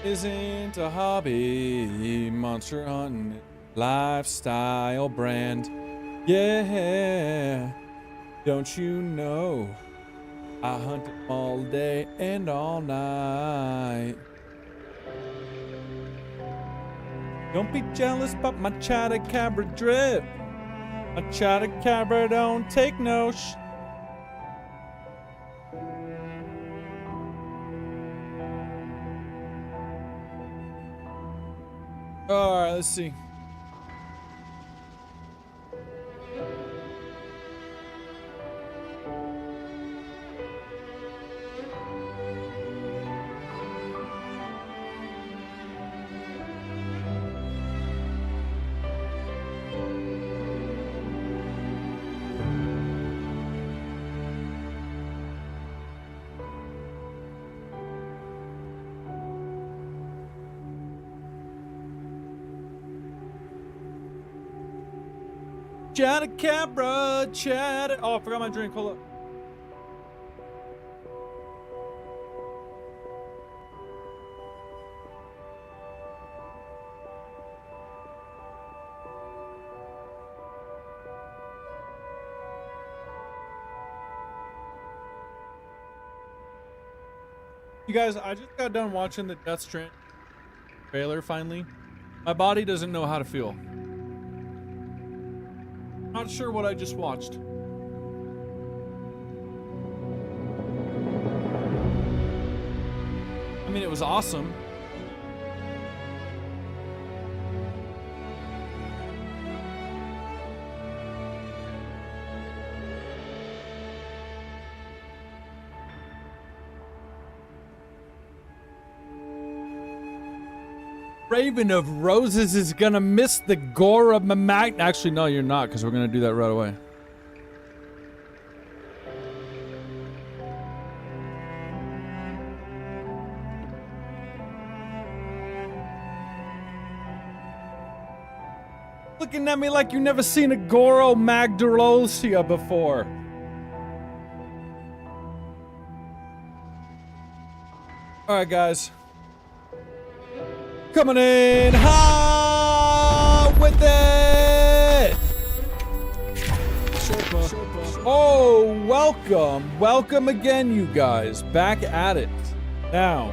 isn't a hobby. Monster hunting lifestyle brand. Yeah, don't you know? I hunt 'em all day and all night. Don't be jealous about my Chatacabra drip. My Chatacabra don't take no sh. Alright, let's see. Chatacabra, chat. Oh, I forgot my drink. Hold up. You guys, I just got done watching the Death Stranding trailer finally. My body doesn't know how to feel. Not sure what I just watched. I mean, it was awesome. Raven of Roses is gonna miss the gore of my mag. Actually, no, you're not, because we're gonna do that right away. Looking at me like you never seen a Goro Magdalosia before. Alright, guys. Coming in hot with it! Sherpa. Oh, welcome. Welcome again, you guys. Back at it. Now,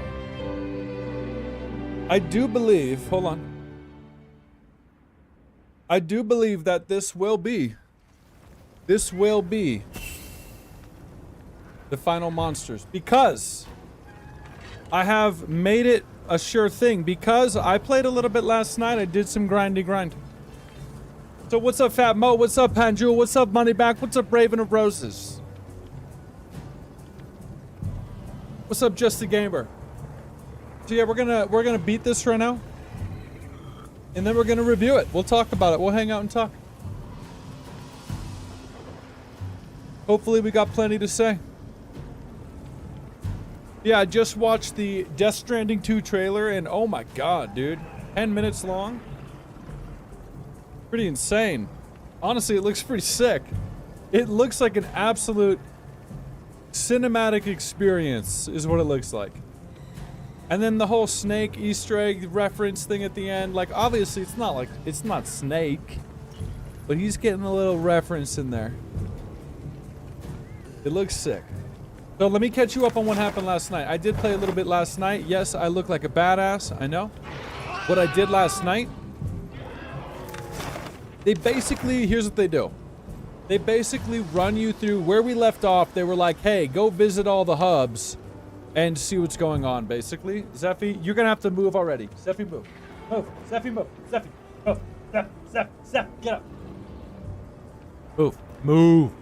I do believe, hold on. I do believe that this will be the final monsters, because I have made it a sure thing, because I played a little bit last night. I did some grind. So what's up, Fat Mo? What's up, Panjul? What's up, Moneyback? What's up, Raven of Roses? What's up, Just the Gamer? So yeah, we're gonna beat this right now, and then we're gonna review it. We'll talk about it. We'll hang out and talk. Hopefully we got plenty to say. Yeah, I just watched the Death Stranding 2 trailer, and oh my god, dude. 10 minutes long. Pretty insane. Honestly, it looks pretty sick. It looks like an absolute cinematic experience, is what it looks like. And then the whole Snake Easter egg reference thing at the end, like, obviously it's not Snake, but he's getting a little reference in there. It looks sick. So let me catch you up on what happened last night. I did play a little bit last night. Yes, I look like a badass. I know. What I did last night, they basically, here's what they do. They basically run you through where we left off. They were like, hey, go visit all the hubs and see what's going on, basically. Zeffy, you're going to have to move already. Zeffy, move. Move. Zeffy, move. Zeffy, move. Zeff, get up. Move.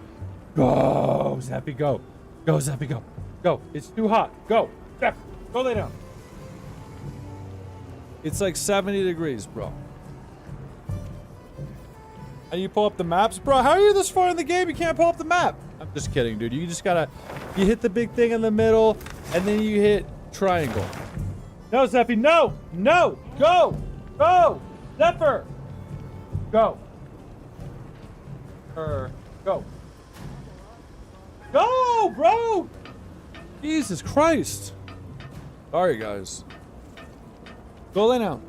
Go, Zeffy, go. Go, Zeffy, go. Go. It's too hot. Go. Zeff, go lay down. It's like 70 degrees, bro. And you pull up the maps? Bro, how are you this far in the game? You can't pull up the map. I'm just kidding, dude. You just gotta... You hit the big thing in the middle, and then you hit triangle. No, Zeffy, no! No! Go! Go! Zephyr! Go. Go. Go, bro! Jesus Christ. Sorry, guys. Go lay down.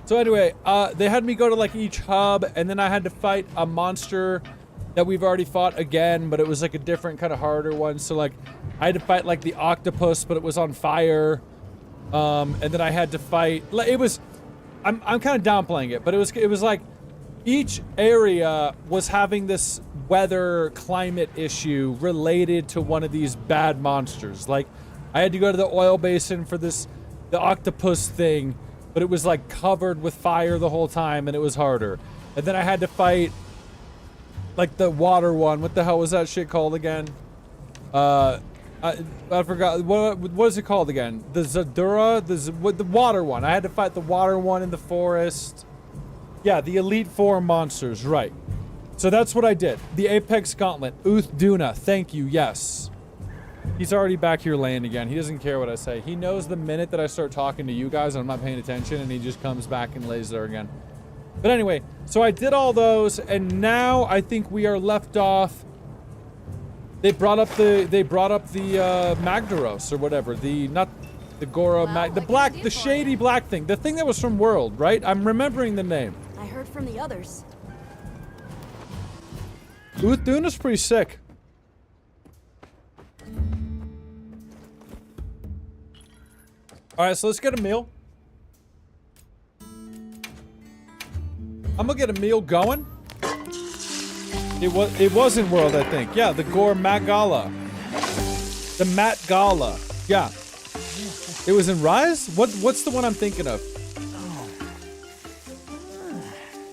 So anyway, they had me go to like each hub, and then I had to fight a monster that we've already fought again, but it was like a different kind of harder one. So like, I had to fight like the octopus, but it was on fire. And then I had to fight. It was, I'm kind of downplaying it, but it was like each area was having this weather climate issue related to one of these bad monsters. Like, I had to go to the oil basin for the octopus thing, but it was like covered with fire the whole time, and it was harder. And then I had to fight like the water one. What the hell was that shit called again? I forgot. What is it called again? The Zadura? The water one. I had to fight the water one in the forest. Yeah, the Elite Four monsters, right. So that's what I did. The Apex Gauntlet. Duna, thank you, yes. He's already back here laying again. He doesn't care what I say. He knows the minute that I start talking to you guys and I'm not paying attention, and he just comes back and lays there again. But anyway, so I did all those, and now I think we are left off. They brought up the Magdaros or whatever. Not the Gora the shady black thing. The thing that was from World, right? I'm remembering the name. I heard from the others. Duna's pretty sick. Alright, so let's get a meal. I'm gonna get a meal going. It was in World, I think. Yeah, the Gore Magala. The Met Gala. Yeah. It was in Rise? What's the one I'm thinking of?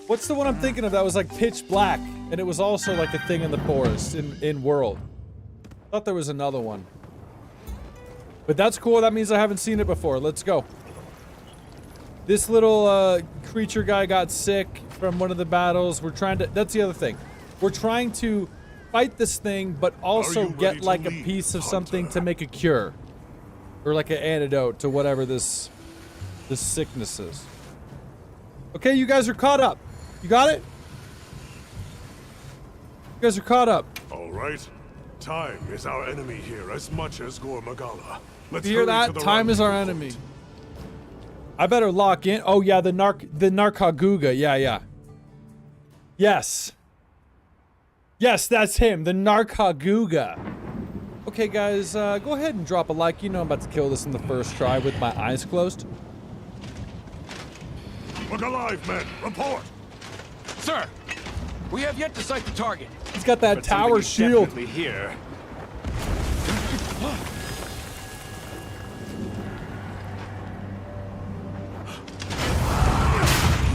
What's the one I'm thinking of that was like pitch black, and it was also like a thing in the forest in World? I thought there was another one. But that's cool. That means I haven't seen it before. Let's go. This little creature guy got sick from one of the battles. We're trying to... That's the other thing. We're trying to fight this thing, but also get like a piece of something to make a cure. Or like an antidote to whatever this sickness is. Okay, you guys are caught up. You got it? You guys are caught up. All right. Time is our enemy here as much as Gore Magala. Let's hear that? Time is our enemy. I better lock in. Oh yeah, the Narkaguga. Yeah. Yes. Yes, that's him. The Narkaguga. Okay, guys, go ahead and drop a like. You know I'm about to kill this in the first try with my eyes closed. Look alive, men. Report. Sir, we have yet to sight the target. He's got that tower shield. Here.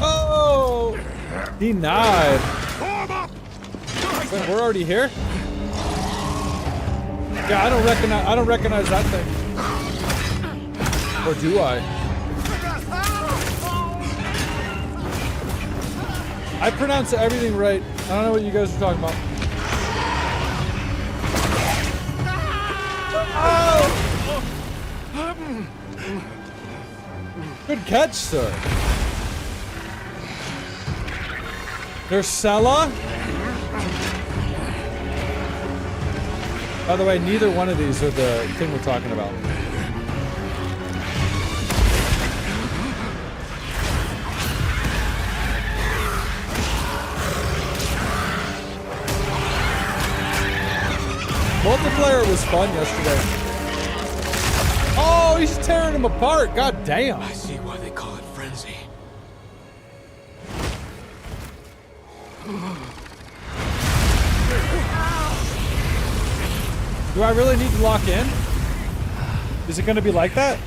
Oh! Denied. Wait, we're already here? Yeah, I don't recognize that thing. Or do I? I pronounce everything right. I don't know what you guys are talking about. Oh! Good catch, sir. There's Sella. By the way, neither one of these are the thing we're talking about. Multiplayer was fun yesterday. Oh, he's tearing them apart. God damn. I see why they call it frenzy. Do I really need to lock in? Is it going to be like that?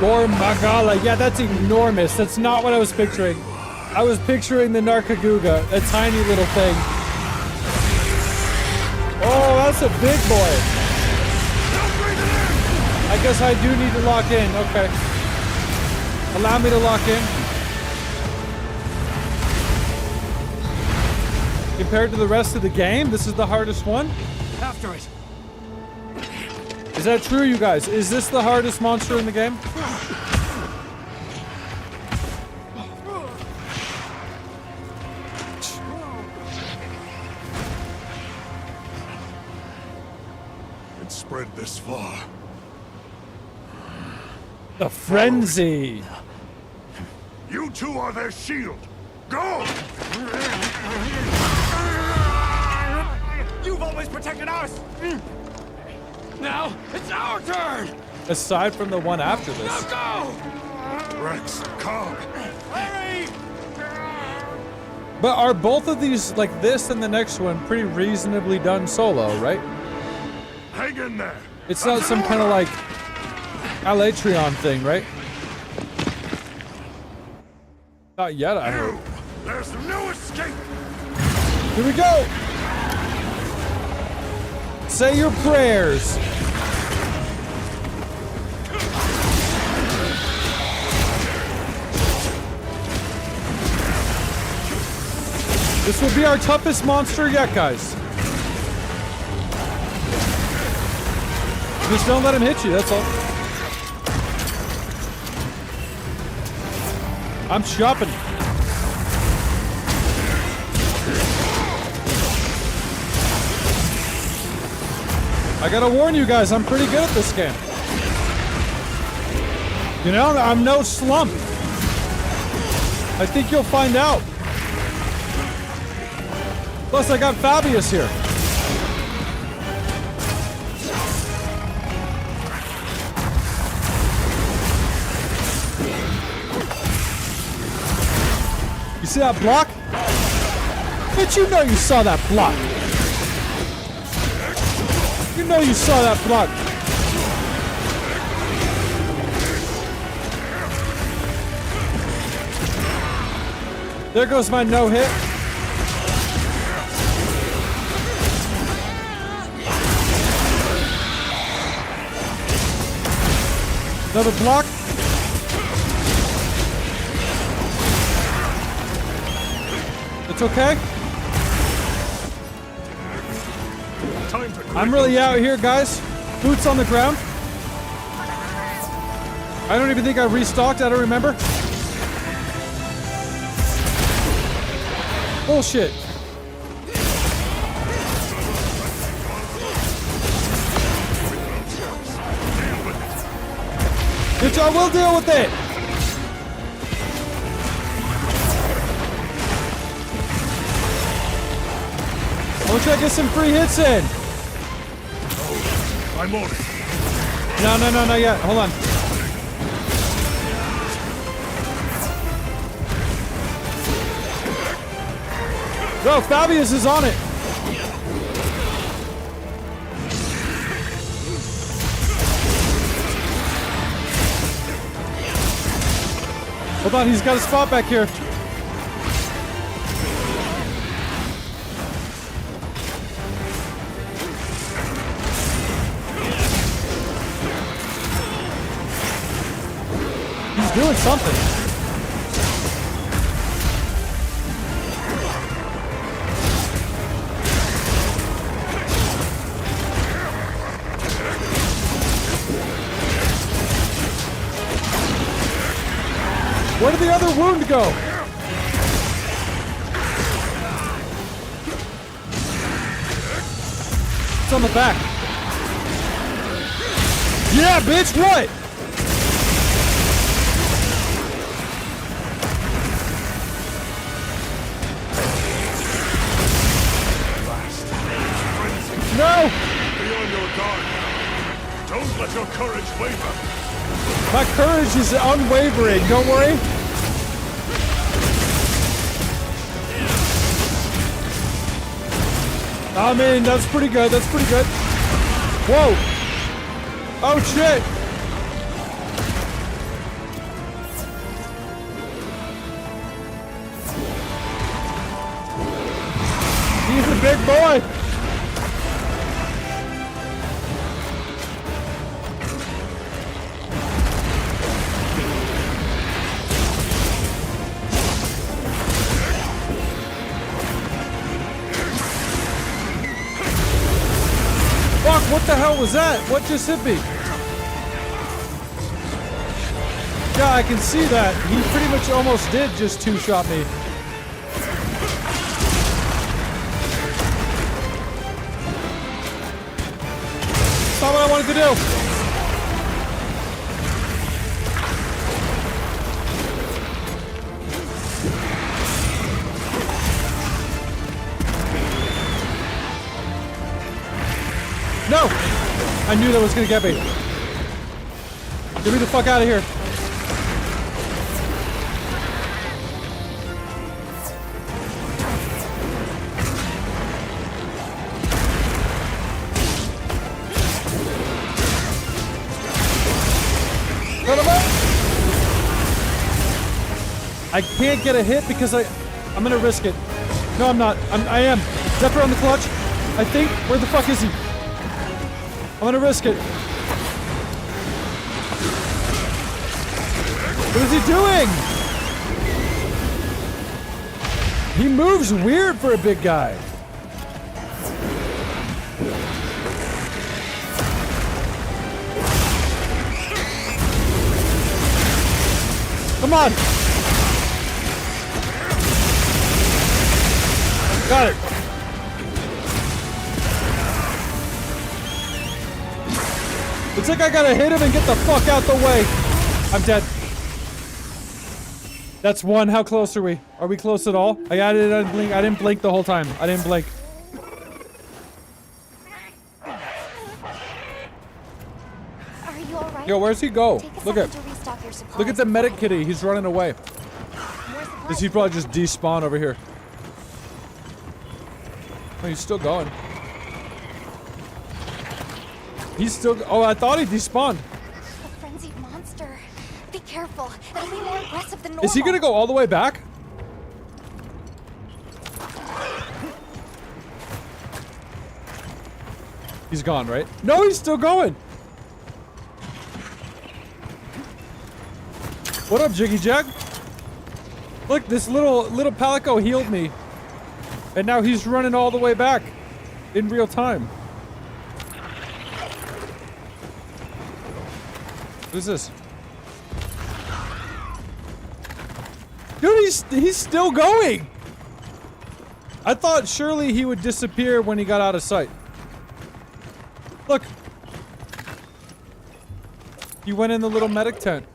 Gore Magala. Yeah, that's enormous. That's not what I was picturing. I was picturing the Narkaguga, a tiny little thing. Oh, that's a big boy. I guess I do need to lock in. Okay. Allow me to lock in. Compared to the rest of the game, this is the hardest one? After it. Is that true, you guys? Is this the hardest monster in the game? It's spread this far. The frenzy. You two are their shield. Go! You've always protected us! Now, it's our turn! Aside from the one after Now this. go! Rex, come. Hurry! But are both of these, like this and the next one, pretty reasonably done solo, right? Hang in there. It's not some kind of like Alatreon thing, right? Not yet, I hope. There's no escape. Here we go! Say your prayers! This will be our toughest monster yet, guys. Just don't let him hit you, that's all. I'm shopping. I gotta warn you guys, I'm pretty good at this game. You know, I'm no slump. I think you'll find out. Plus, I got Fabius here. You see that block? Bitch, you know you saw that block. You know you saw that block. There goes my no hit. Another block. It's okay. Time to I'm really out here, guys. Boots on the ground. I don't even think I restocked. I don't remember. Bullshit. Bitch, I will deal with it. I want you to get some free hits in. I'm on it. No, not yet. Hold on. Yo, Fabius is on it. Hold on, he's got a spot back here. He's doing something. Where did the other wound go? It's on the back. Yeah, bitch, what? No! Be on your guard. Don't let your courage waver. My courage is unwavering, don't worry. I mean, that's pretty good, that's pretty good. Whoa! Oh shit! He's a big boy! What the hell was that? What just hit me? Yeah, I can see that. He pretty much almost did just two-shot me. That's not what I wanted to do. No! I knew that was gonna get me. Get me the fuck out of here. I can't get a hit because I'm gonna risk it. No, I'm not. I am. Zephyr on the clutch. I think. Where the fuck is he? I'm gonna risk it. What is he doing? He moves weird for a big guy. Come on. Got it. Looks like I gotta hit him and get the fuck out the way. I'm dead. That's one. How close are we? Are we close at all? I didn't blink. I didn't blink the whole time. I didn't blink. Are you alright? Yo, where's he go? Look at Look the medic kitty. He's running away. Does he probably just despawn over here? Oh, he's still going. He's still. Oh, I thought he despawned. A frenzied monster. Be careful. It'll be more aggressive than normal. Is he gonna go all the way back? He's gone, right? No, he's still going. What up, Jiggy Jack? Look, this little palico healed me. And now he's running all the way back in real time. What is this? Dude, he's still going. I thought surely he would disappear when he got out of sight. Look. He went in the little medic tent.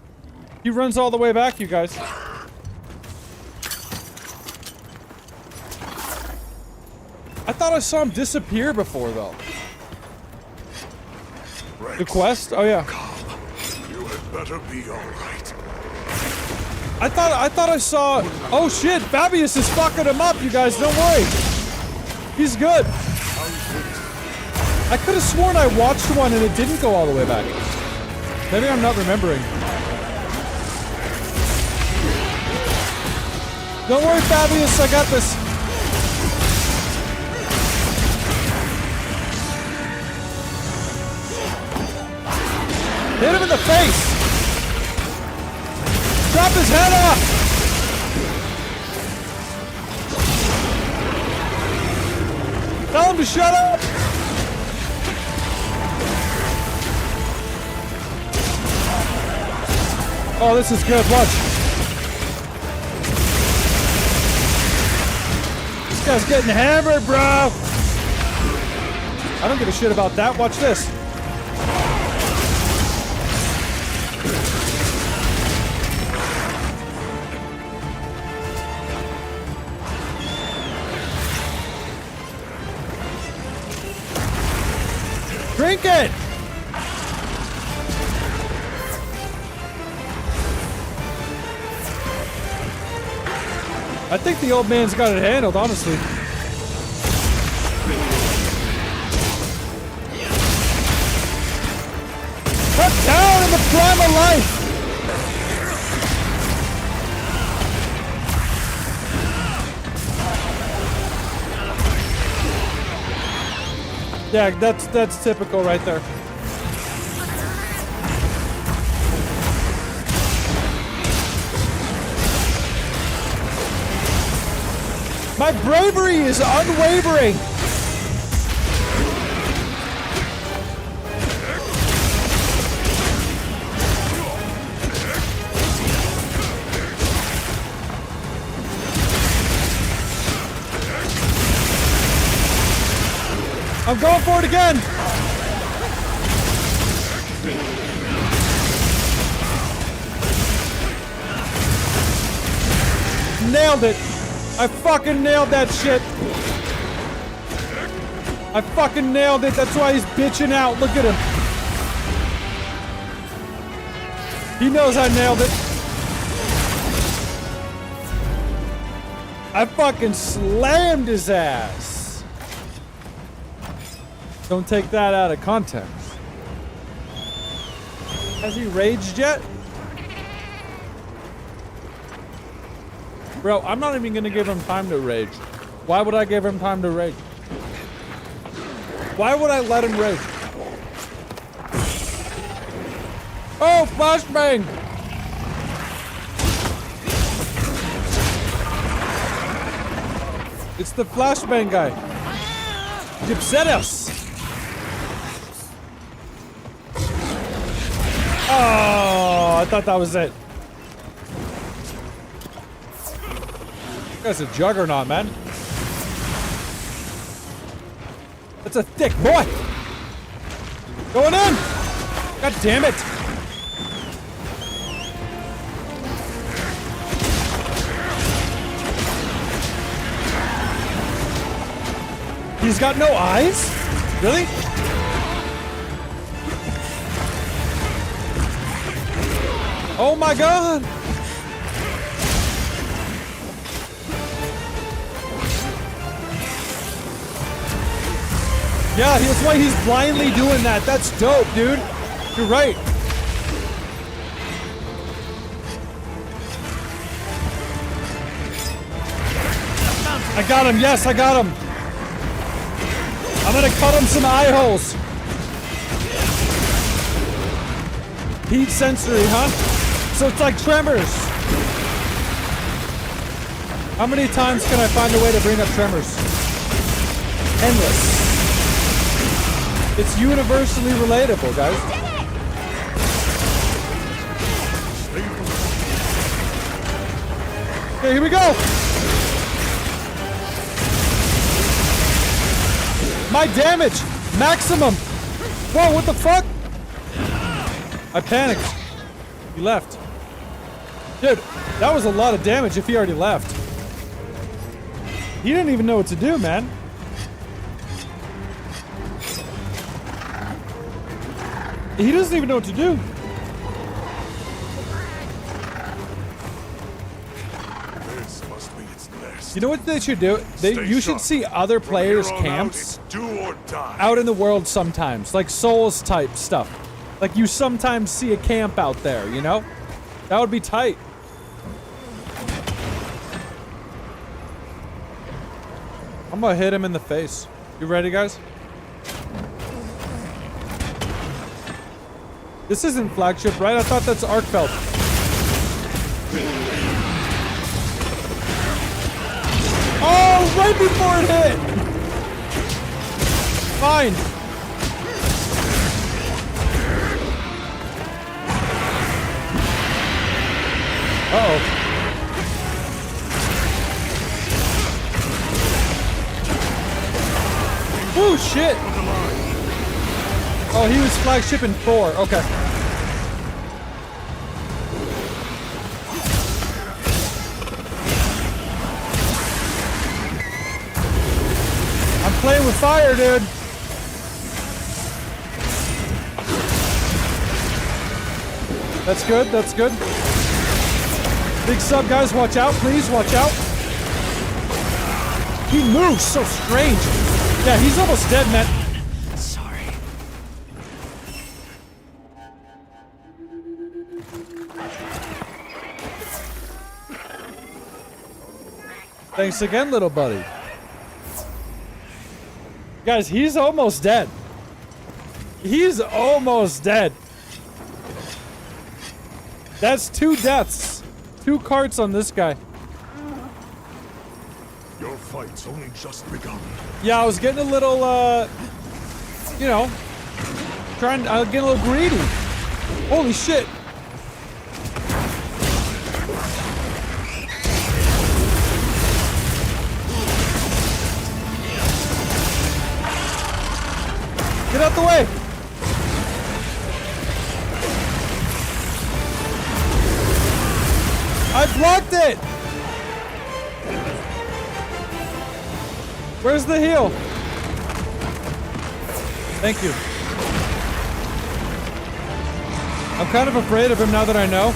He runs all the way back, you guys. I thought I saw him disappear before, though. Rex, The quest? Oh, yeah. you had better be all right. I thought I saw... Oh, shit! Fabius is fucking him up, you guys. Don't worry. He's good. I could have sworn I watched one and it didn't go all the way back. Maybe I'm not remembering. Don't worry, Fabius. I got this. Hit him in the face! Drop his head off! Tell him to shut up! Oh, this is good. Watch. This guy's getting hammered, bro! I don't give a shit about that. Watch this. Drink it! I think the old man's got it handled, honestly. Cut down in the prime of life! Yeah, that's typical right there. My bravery is unwavering. I'm going for it again. Nailed it. I fucking nailed that shit. I fucking nailed it. That's why he's bitching out. Look at him. He knows I nailed it. I fucking slammed his ass. Don't take that out of context. Has he raged yet? Bro, I'm not even gonna give him time to rage. Why would I give him time to rage? Why would I let him rage? Oh, flashbang! It's the flashbang guy. Gypsetus! Oh, I thought that was it. That's a juggernaut, man. That's a thick boy. Going in. God damn it. He's got no eyes? Really? Oh my god! Yeah, that's why he's blindly doing that. That's dope, dude. You're right. I got him. Yes, I got him. I'm gonna cut him some eye holes. Heat sensory, huh? So it's like Tremors. How many times can I find a way to bring up Tremors? Endless. It's universally relatable, guys. Okay, here we go. My damage, maximum. Whoa, what the fuck? I panicked. He left. Dude, that was a lot of damage if he already left. He didn't even know what to do, man. He doesn't even know what to do. This must be its nest. You know what they should do? You should see other players' camps Do or die. out in the world sometimes. Like Souls type stuff. Like you sometimes see a camp out there, you know? That would be tight. I'm gonna hit him in the face. You ready, guys? This isn't flagship, right? I thought that's Arkfeld. Oh, right before it hit! Fine. Uh-oh. Oh, shit! Oh, he was flagship in 4. Okay. I'm playing with fire, dude. That's good. That's good. Big sub, guys. Watch out, please. Watch out. He moves so strange. Yeah, he's almost dead, man. Sorry. Thanks again, little buddy. Guys, he's almost dead. He's almost dead. That's 2 deaths. 2 carts on this guy. Your fight's only just begun. Yeah, I was getting a little, you know, I was getting a little greedy. Holy shit. Get out the way. I blocked it. Where's the heal? Thank you. I'm kind of afraid of him now that I know.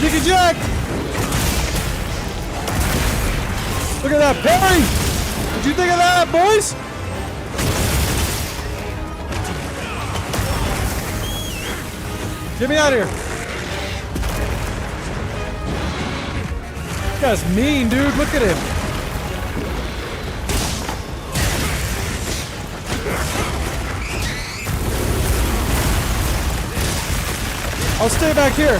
Jiggy Jack! Look at that parry! What'd you think of that, boys? Get me out of here. This guy's mean, dude. Look at him. I'll stay back here.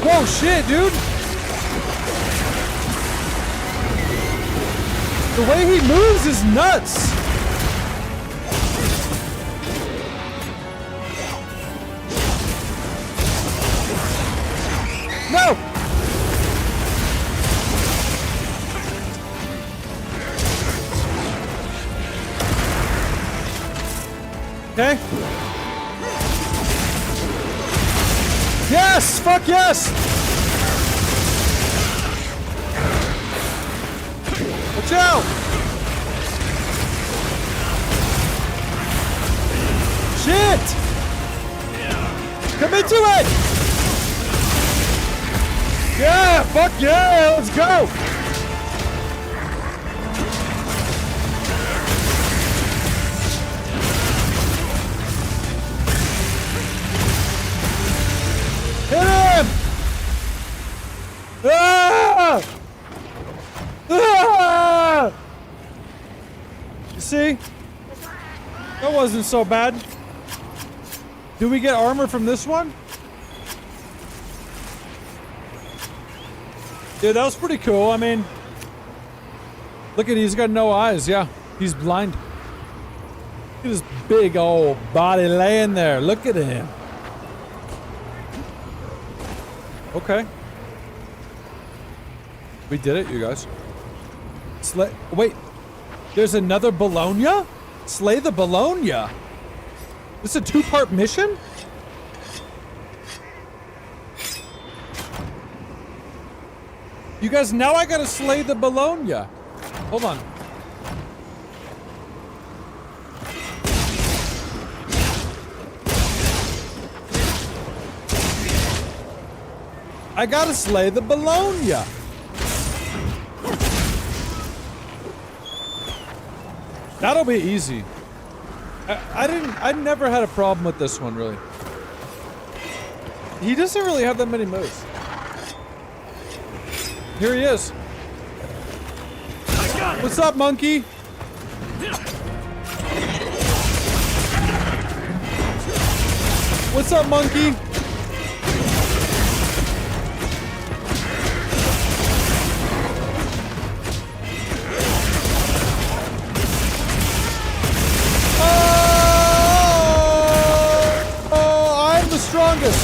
Whoa, shit, dude. The way he moves is nuts. No. Okay. Yes! Fuck yes! Watch out! Shit! Come into it! Yeah! Fuck yeah! Let's go! Hit him! Ah! Ah! You see? That wasn't so bad. Do we get armor from this one? Dude, that was pretty cool. I mean, look at he's got no eyes. Yeah, he's blind. Look at his big old body laying there. Look at him. Okay. We did it, you guys. Wait. There's another Bologna? Slay the Bologna. This is a 2-part mission? You guys, now I gotta slay the Bologna. Hold on. I gotta slay the Bologna. That'll be easy. I never had a problem with this one, really. He doesn't really have that many moves. Here he is. What's up, monkey? What's up, monkey? Strongest.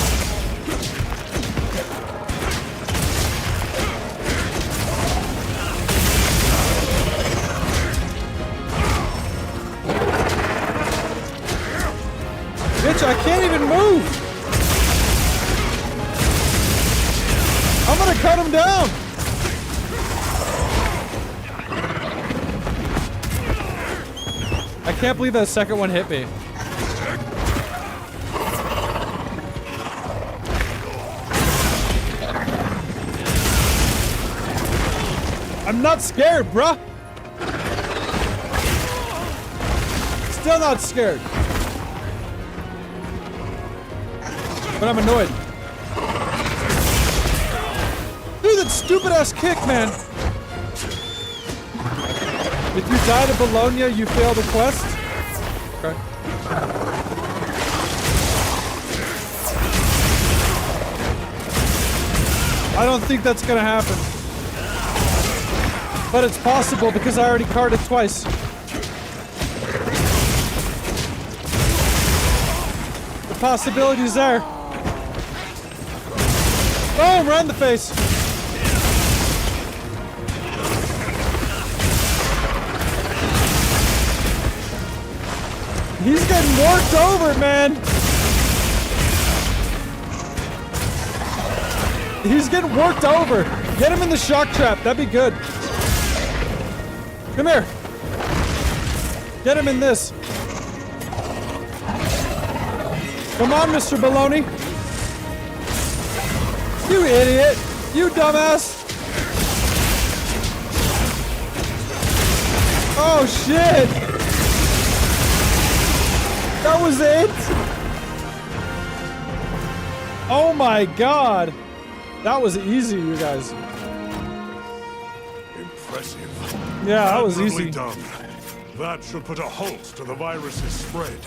Bitch, I can't even move. I'm gonna cut him down. I can't believe that second one hit me. I'm not scared, bruh. Still not scared. But I'm annoyed. Dude, that stupid ass kick, man. If you die to Bologna, you fail the quest? Okay. I don't think that's gonna happen. But it's possible because I already carded twice. The possibility's there. Boom! Right in the face. He's getting worked over, man. He's getting worked over. Get him in the shock trap. That'd be good. Come here. Get him in this. Come on, Mr. Baloney. You idiot. You dumbass. Oh, shit. That was it? Oh, my God. That was easy, you guys. Impressive. Yeah, that was Admirably easy. done. That should put a halt to the virus's spread.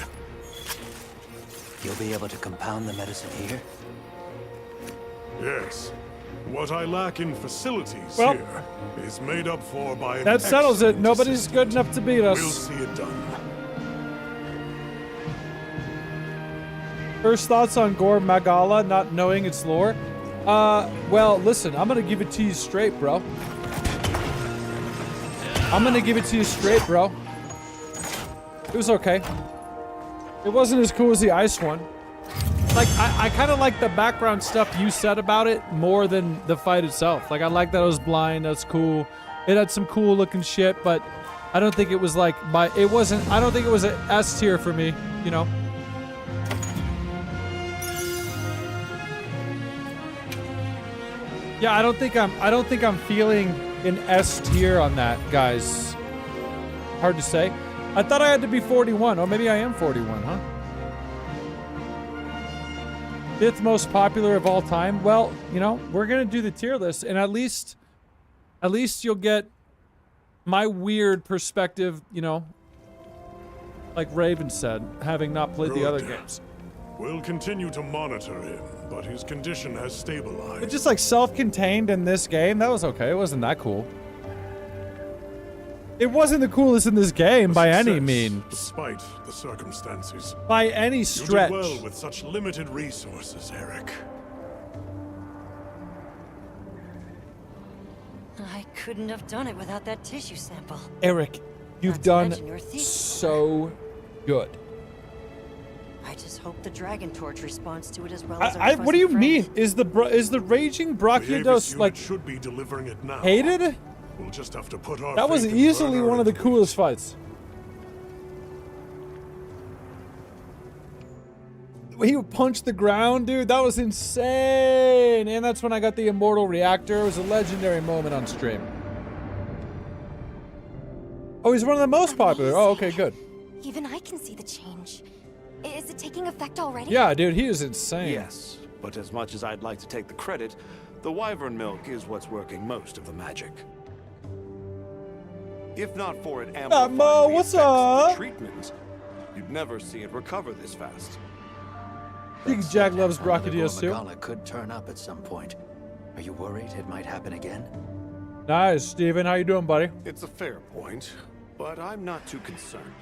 You'll be able to compound the medicine here? Yes. What I lack in facilities Well, here is made up for by an That settles it. excellent Nobody's assistant. good enough to beat We'll us. see it done. First thoughts on Gore Magala not knowing its lore? Well, listen, I'm gonna give it to you straight, bro. I'm gonna give it to you straight, bro. It was okay. It wasn't as cool as the ice one. Like, I kind of like the background stuff you said about it more than the fight itself. Like, I like that it was blind. That's cool. It had some cool looking shit, but I don't think it was like I don't think it was an S tier for me, you know? Yeah, I don't think I'm feeling an S tier on that, guys. Hard to say. I thought I had to be 41. Or maybe I am 41, huh? 5th most popular of all time. Well, you know, we're gonna do the tier list, and at least you'll get my weird perspective, you know, like Raven said, having not played the other games. We'll continue to monitor him, but his condition has stabilized. It's just like self-contained in this game. That was okay. It wasn't that cool. It wasn't the coolest in this game by any Success, mean. Despite the circumstances. By any You stretch. did well with such limited resources, Eric. I couldn't have done it without that tissue sample. Eric, you've Not to done mention your thesis. so good. I just hope the Dragon Torch responds to it as well as our What do you fuzzy mean? friends. Is the raging The Avis Brachiodos unit like should be delivering it now. hated? We'll just have to put our That was faith in easily Werner one of the and coolest fights. He punched the ground, dude. That was insane. And that's when I got the immortal reactor. It was a legendary moment on stream. Oh, he's one of the most popular. Oh, okay, good. Even I can see the change. Is it taking effect already? Yeah, dude, he is insane. Yes, but as much as I'd like to take the credit, the wyvern milk is what's working most of the magic. If not for it amplifying Mo, the what's effects of the up? treatment, you'd never see it recover this fast. Big Jack loves Brachiodos too. Magala could turn up at some point. Are you worried it might happen again? Nice, Steven. How you doing, buddy? It's a fair point, but I'm not too concerned.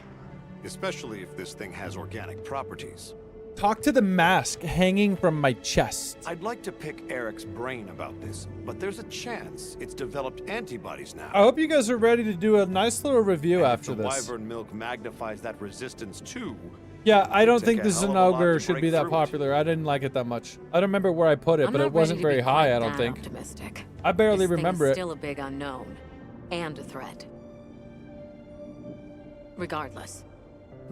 Especially if this thing has organic properties. Talk to the mask hanging from my chest. I'd like to pick Eric's brain about this, but there's a chance it's developed antibodies now. I hope you guys are ready to do a nice little review And after if the this. wyvern milk magnifies that resistance too. Yeah, I don't take think a this hell of a lot ogre to should break be that through it. popular. I didn't like it that much. I don't remember where I put it, I'm but not it wasn't ready to very be high, quite I don't that think. Optimistic. I barely This thing remember is it. still a big unknown and a threat. Regardless,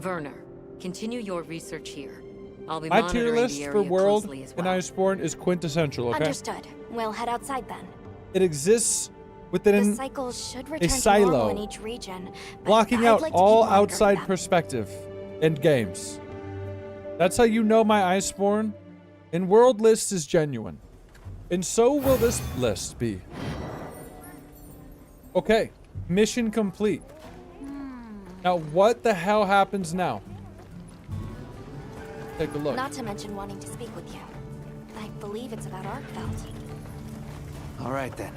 Werner, continue your research here. I'll be My tier monitoring list the for area World closely as and well. Iceborne is quintessential, okay? Understood. We'll head outside then. It exists The within cycles should return to silo, normal in each region. but blocking I'd out like to all keep monitoring outside them. perspective in games. That's how you know my Iceborne and World list is genuine. And so will this list be. Okay, mission complete. Now what the hell happens now? Take a look. Not to mention wanting to speak with you. I believe it's about Arkfeld. All right then.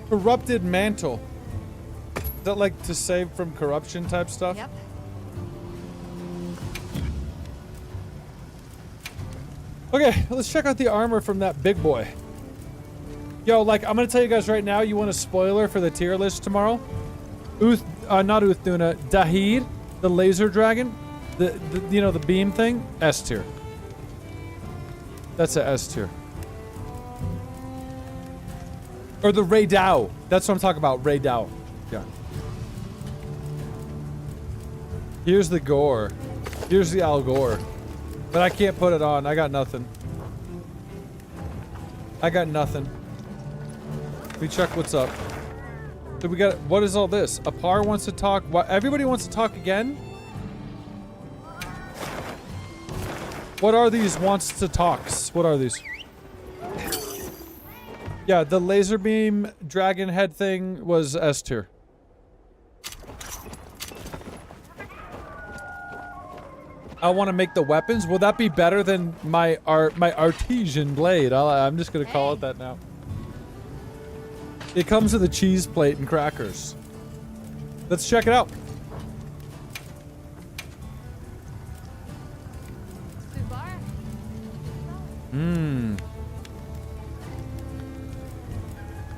Corrupted mantle. Is that like to save from corruption type stuff? Yep. Okay, let's check out the armor from that big boy. Yo, like, I'm gonna tell you guys right now, you want a spoiler for the tier list tomorrow? Not Uthuna, Dahid, the laser dragon, you know, the beam thing, S tier. That's a S tier. Or the Ray Dow. That's what I'm talking about, Ray Dow. Yeah. Here's the gore. Here's the Al Gore. But I can't put it on. I got nothing. I got nothing. We check what's up. So we got, what is all this? Apar wants to talk. What? Everybody wants to talk again? What are these wants to talks? What are these? Yeah, the laser beam dragon head thing was S tier. I want to make the weapons. Will that be better than my artesian blade? I'm just gonna call it that now. It comes with a cheese plate and crackers. Let's check it out. Mmm.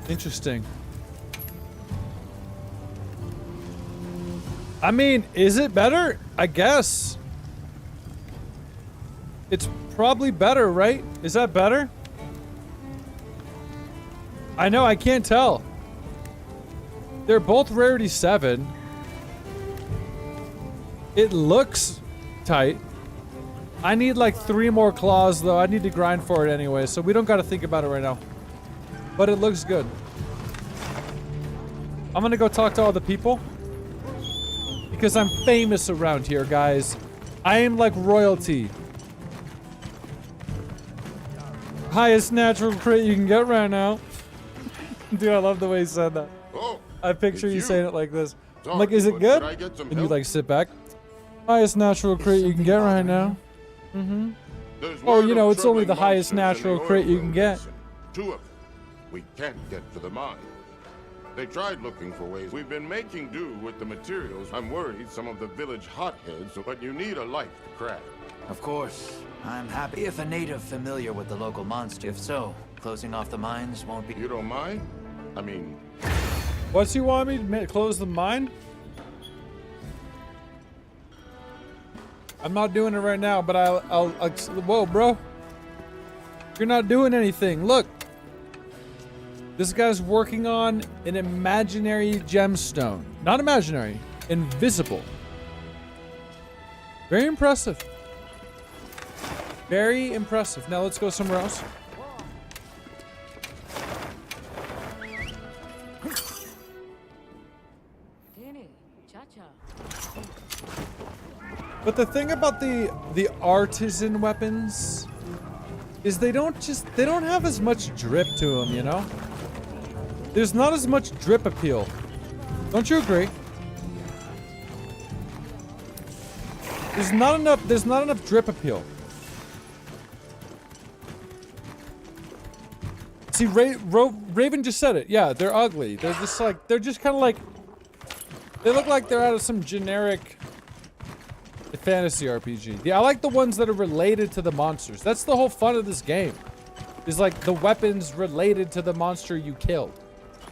Interesting. I mean, is it better? I guess. It's probably better, right? Is that better? I know, I can't tell. They're both rarity 7. It looks tight. I need like 3 more claws though. I need to grind for it anyway, so we don't gotta think about it right now. But it looks good. I'm gonna go talk to all the people. Because I'm famous around here, guys. I am like royalty. Highest natural crit you can get right now. Dude, I love the way he said that. Oh, I picture you saying it like this. I'm Sorry, like, is it but good? could I get some And you help? like sit back. Highest natural crit you can get right now. Mm-hmm. There's Oh, word you know, of it's only the troubling highest monsters in natural the crit oil you can get. wells. 2 of them. We can't get to the mine. They tried looking for ways. We've been making do with the materials. I'm worried some of the village hotheads, but you need a life to craft. Of course. I'm happy if a native familiar with the local monster. If so, closing off the mines won't be... You don't mind? I mean... What's he want me to close the mine? I'm not doing it right now, but I'll whoa, bro. You're not doing anything. Look. This guy's working on an imaginary gemstone. Not imaginary. Invisible. Very impressive. Very impressive. Now let's go somewhere else. But the thing about the artisan weapons is they don't have as much drip to them, you know? There's not as much drip appeal. Don't you agree? There's not enough drip appeal. See, Raven just said it. Yeah, they're ugly. They're just kind of like, they look like they're out of some generic fantasy RPG. Yeah, I like the ones that are related to the monsters. That's the whole fun of this game. Is like the weapons related to the monster you killed.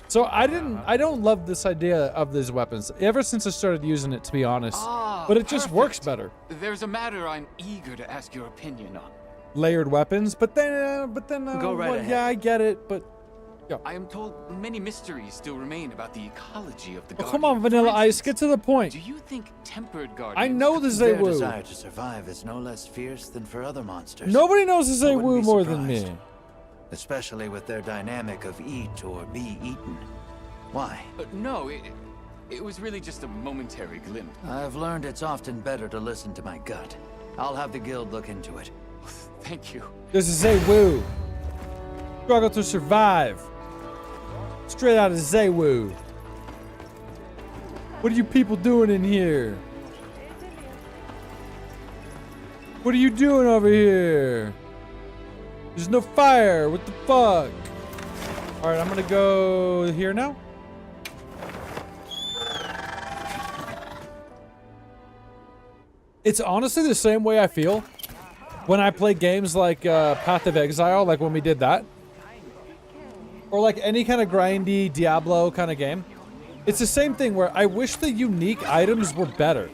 So I don't love this idea of these weapons ever since I started using it, to be honest. But it just works better. There's a matter I'm eager to ask your opinion on. Layered weapons, but then Go right well, ahead. yeah, I get it, but I am told many mysteries still remain about the ecology of the well, Guardian. come on, For Vanilla Ice, instance, get to the point. Do you think tempered guardians... I know the Their Zewu. desire to survive is no less fierce than for other monsters. Nobody knows the I wouldn't Zewu be more than me. surprised. Especially with their dynamic of eat or be eaten. Why? No, it was really just a momentary glimpse. I've learned it's often better to listen to my gut. I'll have the guild look into it. Thank you. This is Zewu. Struggle to survive. Straight out of Zewu. What are you people doing in here? What are you doing over here? There's no fire. What the fuck? Alright, I'm gonna go here now. It's honestly the same way I feel when I play games like Path of Exile, like when we did that. or like any kind of grindy Diablo kind of game, it's the same thing where I wish the unique items were better.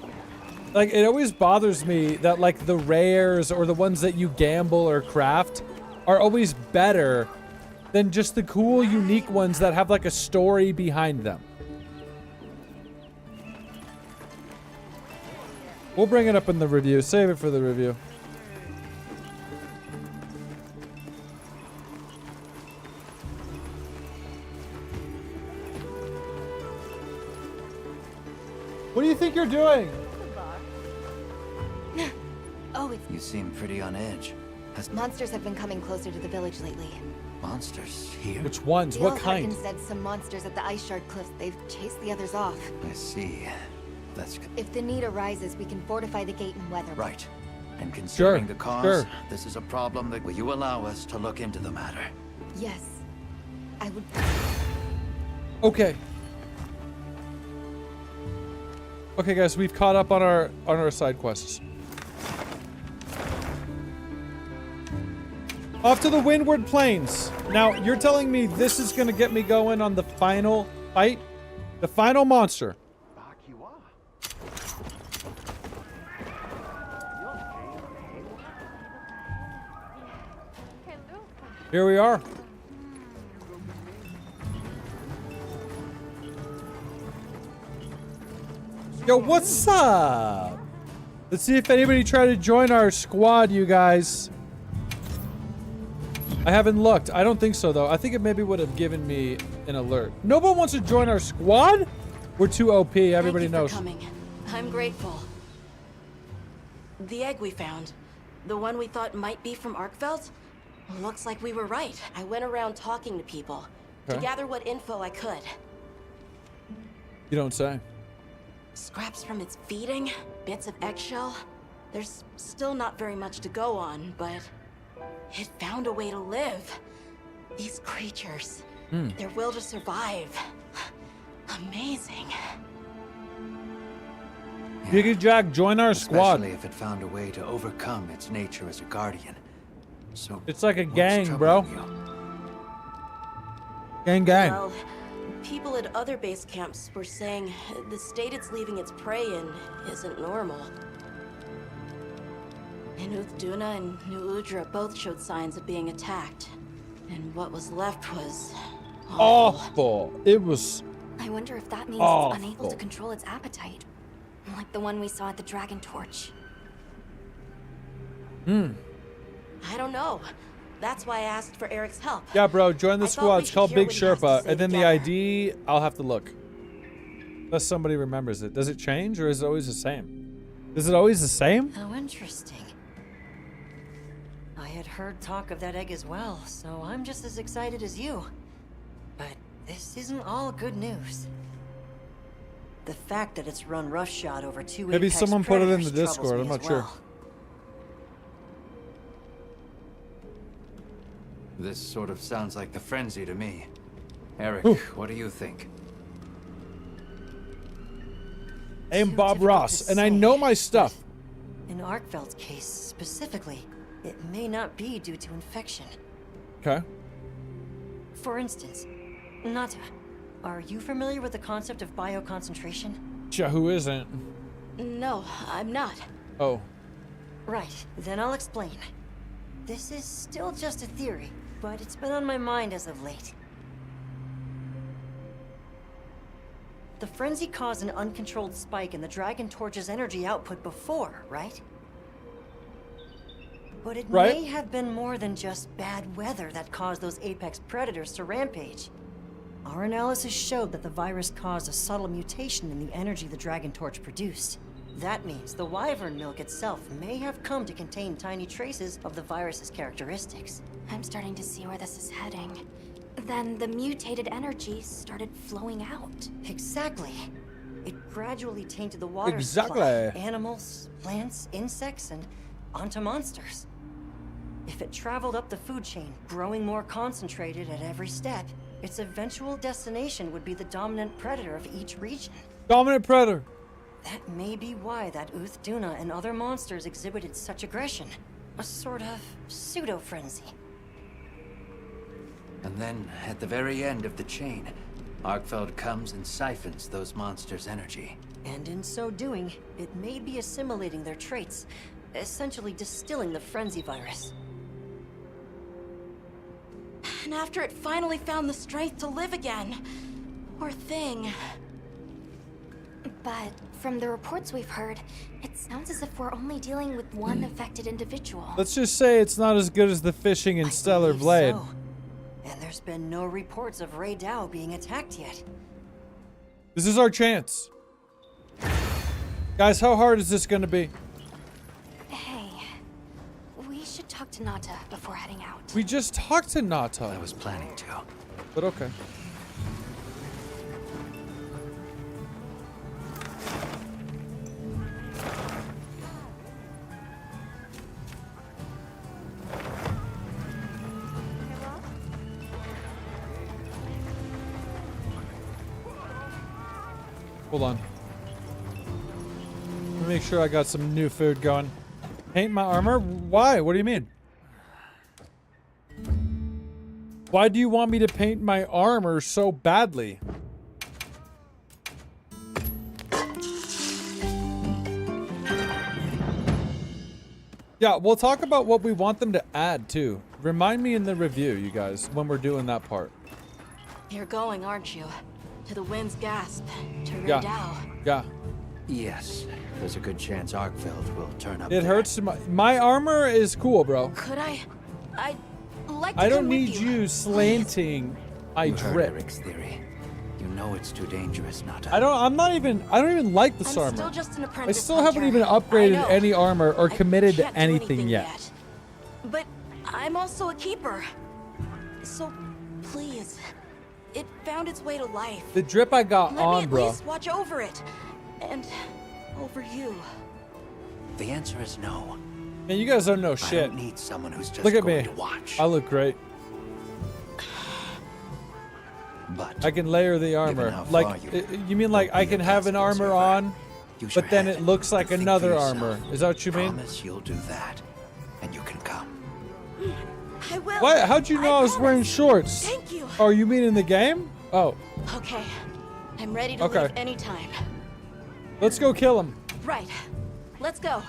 Like, it always bothers me that like the rares or the ones that you gamble or craft are always better than just the cool unique ones that have like a story behind them. We'll bring it up in the review. Save it for the review. What do you think you're doing? Oh, it's You seem pretty on edge. Has monsters have been coming closer to the village lately. monsters here? Which ones? The What old kind? Harkin said some monsters at the Ice Shard Cliffs. They've chased the others off. I see. That's good. If the need arises, we can fortify the gate and weather it. Right. And considering Sure, the cause, sure. this is a problem that will you allow us to look into the matter? Yes. I would. Okay. Okay, guys, we've caught up on our side quests. Off to the Windward Plains. Now, you're telling me this is gonna get me going on the final fight? The final monster. Here we are. Yo, what's up? Let's see if anybody tried to join our squad, you guys. I haven't looked. I don't think so, though. I think it maybe would have given me an alert. No one wants to join our squad? We're too OP. Everybody knows. Thank you for coming. I'm grateful. The egg we found, the one we thought might be from Arkfeld, looks like we were right. I went around talking to people to Okay. gather what info I could. You don't say. Scraps from its feeding, bits of eggshell. There's still not very much to go on, but it found a way to live. These creatures, their will to survive. Amazing. Jiggy Jack, join our squad. Especially if it found a way to overcome its nature as a guardian. So It's like a what's gang, bro. troubling you? Gang, gang. Well, people at other base camps were saying the state it's leaving its prey in isn't normal. And Uthduna and New Udra both showed signs of being attacked. And what was left was Awful. It was. I wonder if that means Awful. it's unable to control its appetite. Like the one we saw at the Dragon Torch. I don't know. That's why I asked for Eric's help. Yeah, bro, join the I thought squad. we It's should called hear Big what he has to Sherpa. say And then the together. ID, I'll have to look. Unless somebody remembers it. Does it change or is it always the same? Is it always the same? How interesting. I had heard talk of that egg as well, so I'm just as excited as you. But this isn't all good news. The fact that it's run roughshod over two Maybe apex someone put it in the predators troubles Discord, me I'm as not sure. well. This sort of sounds like the frenzy to me. Eric, what do you think? I'm Too Bob difficult Ross, to and I say, know my stuff. In Arkfeld's case specifically, it may not be due to infection. Okay. For instance, Nata, are you familiar with the concept of bioconcentration? Yeah, who isn't? No, I'm not. Oh. Right, then I'll explain. This is still just a theory, but it's been on my mind as of late. The frenzy caused an uncontrolled spike in the Dragon Torch's energy output before, right? But it Right. may have been more than just bad weather that caused those apex predators to rampage. Our analysis showed that the virus caused a subtle mutation in the energy the Dragon Torch produced. That means the wyvern milk itself may have come to contain tiny traces of the virus's characteristics. I'm starting to see where this is heading. Then the mutated energy started flowing out. Exactly. It gradually tainted the water Exactly. supply. Animals, plants, insects, and onto monsters. If it traveled up the food chain, growing more concentrated at every step, its eventual destination would be the dominant predator of each region. Dominant predator. That may be why that Uthduna and other monsters exhibited such aggression. A sort of pseudo-frenzy. And then, at the very end of the chain, Arkfeld comes and siphons those monsters' energy. And in so doing, it may be assimilating their traits, essentially distilling the frenzy virus. And after it finally found the strength to live again, poor thing. But from the reports we've heard, it sounds as if we're only dealing with one affected individual. Let's just say it's not as good as the fishing in I Stellar believe Blade. so. And there's been no reports of Ray Dow being attacked yet. This is our chance. Guys, how hard is this going to be? Hey, we should talk to Nata before heading out. We just talked to Nata. I was planning to. But okay. Hold on. Let me make sure I got some new food going. Paint my armor? Why? What do you mean? Why do you want me to paint my armor so badly? Yeah, we'll talk about what we want them to add too. Remind me in the review, you guys, when we're doing that part. You're going, aren't you? To the wind's gasp, to Yeah. Redao. Yeah. Yes, there's a good chance Arkfeld will turn up It there. hurts. My armor is cool, bro. Could I'd like to I don't come with need you please. slanting my You heard drip. Eric's theory. You know it's too dangerous not to. I don't even like this I'm armor. still just an I apprentice still haven't hunter. even I upgraded know. any armor or I committed to can't do anything yet. But I'm also a keeper. So please, it found its way to life. The drip I got Let me on, at bro. least watch over it. And over you. The answer is no. Man, you guys don't know I shit. don't need someone who's just Look at going me. to watch. I look great. But I can layer the armor. how far Like, you mean like I can have an armor on, use your but then head it looks like and think for another yourself. armor? Is that what you mean? Promise you'll do that, and you can come. I will. What? How'd you know I was wearing promise. shorts? Thank you. Oh, you mean in the game? Oh, Okay. I'm ready to Okay. leave anytime. let's go kill him. Right. Let's go.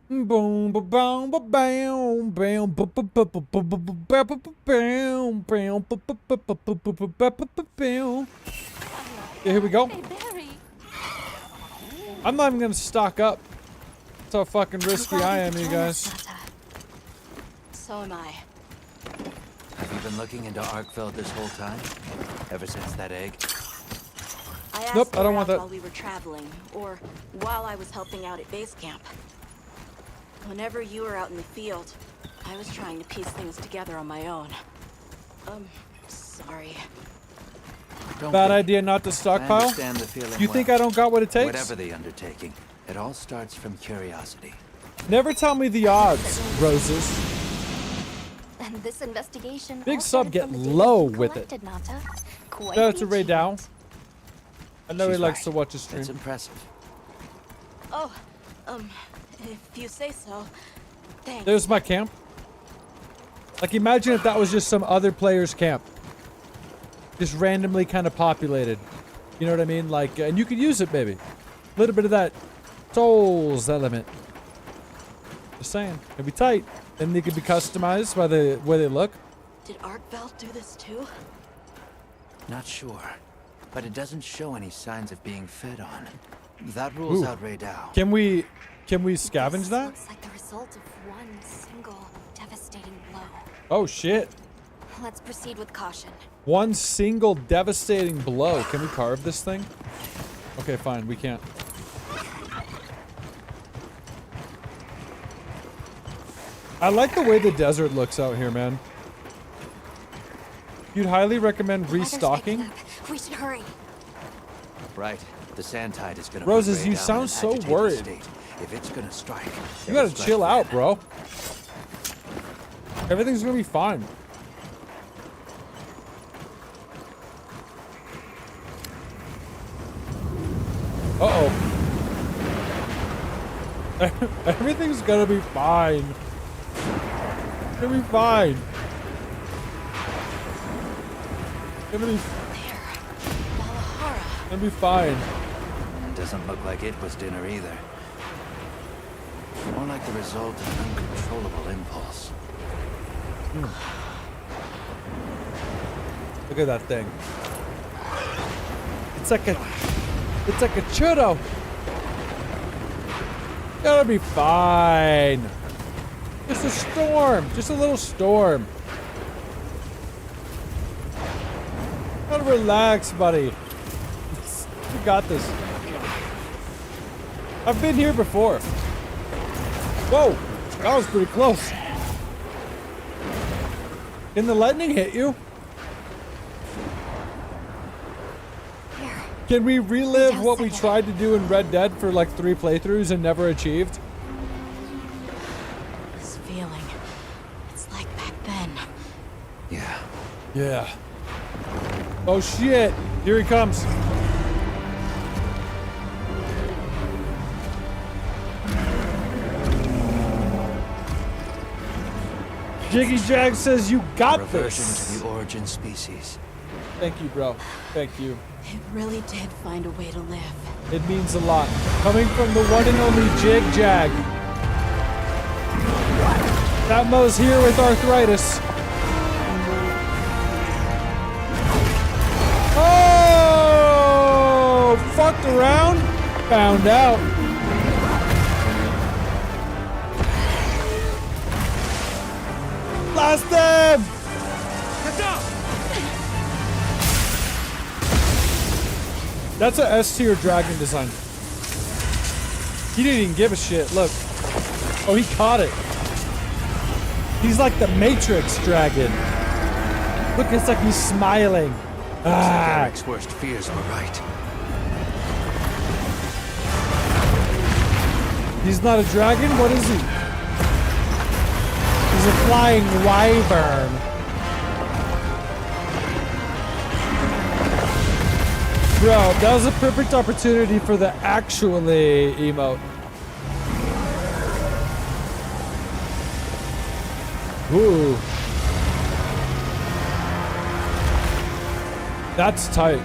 Boom, ba boom, ba bam, bam, ba ba ba ba ba ba ba ba ba bam, bam, ba ba ba ba ba ba ba ba ba ba bam. Yeah, here we go. I'm not even gonna stock up. That's how fucking risky I am, you guys. So am I. Have you been looking into Arkfeld this whole time? Ever since that egg? I asked Nope, I don't want around that. while we were traveling, or while I was helping out at base camp. Whenever you were out in the field, I was trying to piece things together on my own. Sorry. Don't Bad be. idea not to I stockpile? understand the feeling You think well. I don't got what it takes? Whatever the undertaking, it all starts from curiosity. Never tell me the odds, Roses. And this investigation Big all sub started get from the data low you with it. collected, Nata. Quite Shout out the to Ray Dow. achievement. I know he She's likes right. to watch a stream. It's impressive. Oh, if you say so. Thanks. There's my camp. Like, imagine if that was just some other player's camp. Just randomly kind of populated. You know what I mean? Like, and you could use it, maybe. A little bit of that Souls element. Just saying. It'd be tight. Then they could be customized by the way they look. Did Arkveld do this too? Not sure, but it doesn't show any signs of being fed on. That rules Ooh. out Ray Dow. Can we scavenge This that? looks like the result of one single devastating blow. Oh, shit. Let's proceed with caution. One single devastating blow. Can we carve this thing? Okay, fine. We can't. I like the way the desert looks out here, man. You'd highly recommend The weather's restocking? picking up. We should hurry. Right. The sand tide is gonna Roses, put Ray you Dow in sound an so agitated worried. state. If it's gonna strike, You it'll gotta strike chill out, then. bro. Everything's gonna be fine. Uh-oh. Everything's gonna be fine. It's gonna be fine. It's gonna be. Valahara. Gonna be fine. Doesn't look like it was dinner either. More like the result of an uncontrollable impulse. Look at that thing. It's like a churro. Gotta be fine. Just a storm. Just a little storm. Gotta relax, buddy. You got this. I've been here before. Whoa, that was pretty close. Can the lightning hit you? Can we relive what we tried to do in Red Dead for like 3 playthroughs and never achieved? This feeling, it's like back then. Yeah. Yeah. Oh shit, here he comes. Jiggy Jag says you got Reversion this. to the origin species. Thank you, bro. Thank you. It really did find a way to live. It means a lot. Coming from the one and only Jig Jag. That mo's here with arthritis. Oh! Fucked around? Found out. Blast them! Get down! That's a S-tier dragon design. He didn't even give a shit. Look. Oh, he caught it. He's like the Matrix dragon. Look, it's like he's smiling. Ah. Eric's worst fears were right. He's not a dragon? What is he? He's a flying wyvern. Bro, that was a perfect opportunity for the actually emote. Ooh. That's tight.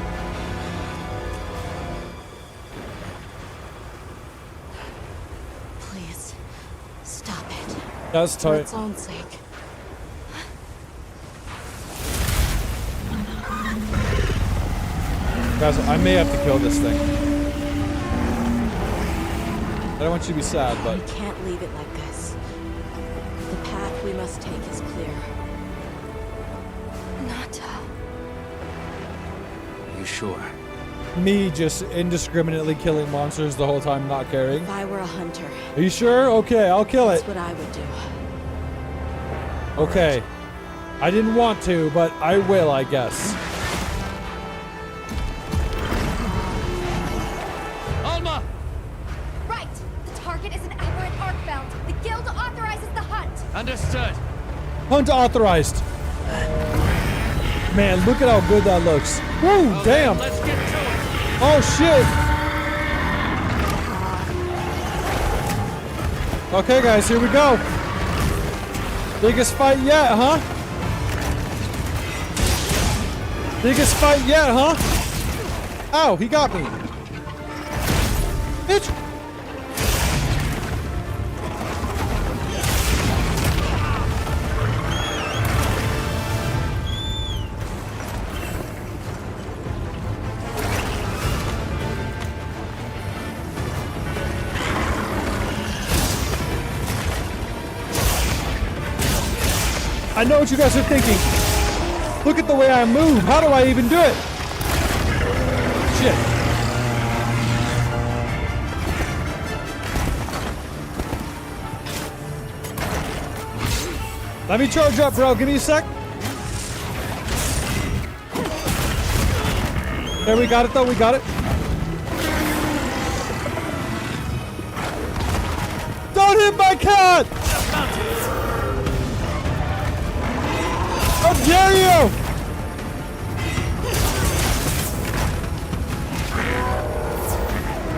Please, stop it. That's For tight. its own sake. Guys, I may have to kill this thing. I don't want you to be sad, but... We can't leave it like this. The path we must take is clear. Nata. Are you sure? Me just indiscriminately killing monsters the whole time, not caring. If I were a hunter, Are you sure? Okay, I'll kill that's it. what I would do. Okay. I didn't want to, but I will, I guess. Alma! Right! The target is an aberrant arcbound. The guild authorizes the hunt. Understood. Hunt authorized. Man, look at how good that looks. Woo, Well, damn. then, let's get to it. Oh, shit. Okay, guys, here we go. Biggest fight yet, huh? Biggest fight yet, huh? Ow, he got me. Bitch. I know what you guys are thinking. Look at the way I move. How do I even do it? Shit. Let me charge up, bro. Give me a sec. There, we got it, though. We got it. Don't hit my cat! How dare you!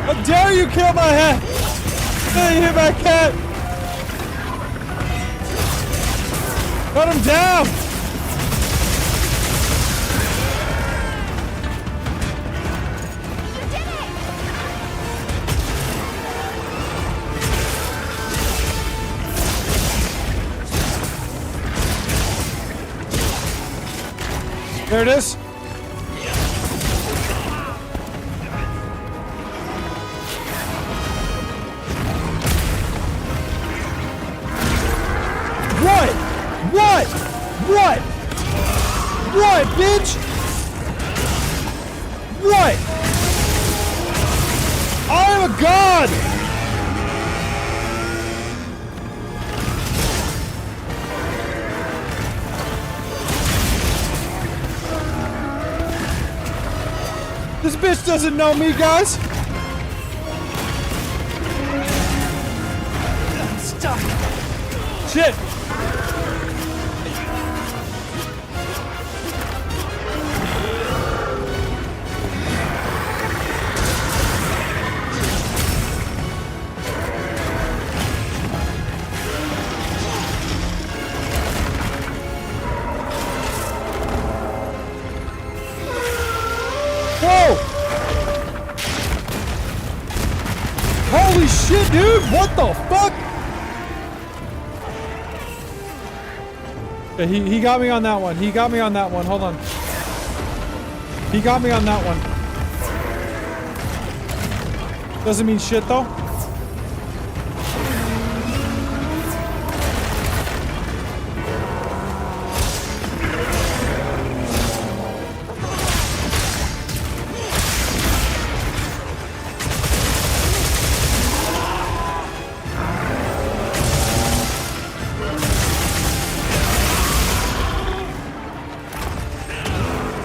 How dare you kill my head? Hey, hit my cat! Cut him down! There it is. What, bitch? What? I am a god! This bitch doesn't know me, guys. I'm stuck. Shit. Whoa! Holy shit, dude! What the fuck? Okay, he got me on that one. He got me on that one. Hold on. He got me on that one. Doesn't mean shit though.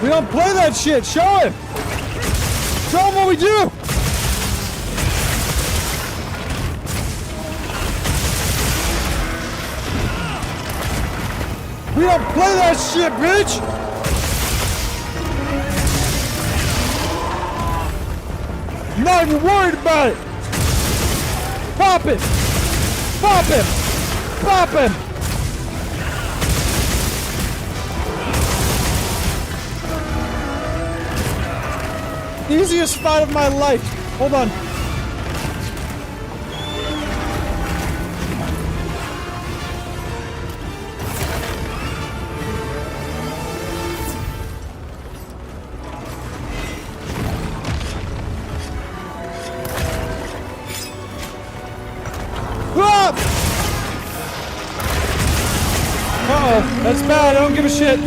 We don't play that shit. Show him. Show him what we do. We don't play that shit, bitch. I'm not even worried about it. Pop it. Pop him. Pop him. Easiest fight of my life. Hold on. Ah! Uh-oh, that's bad. I don't give a shit.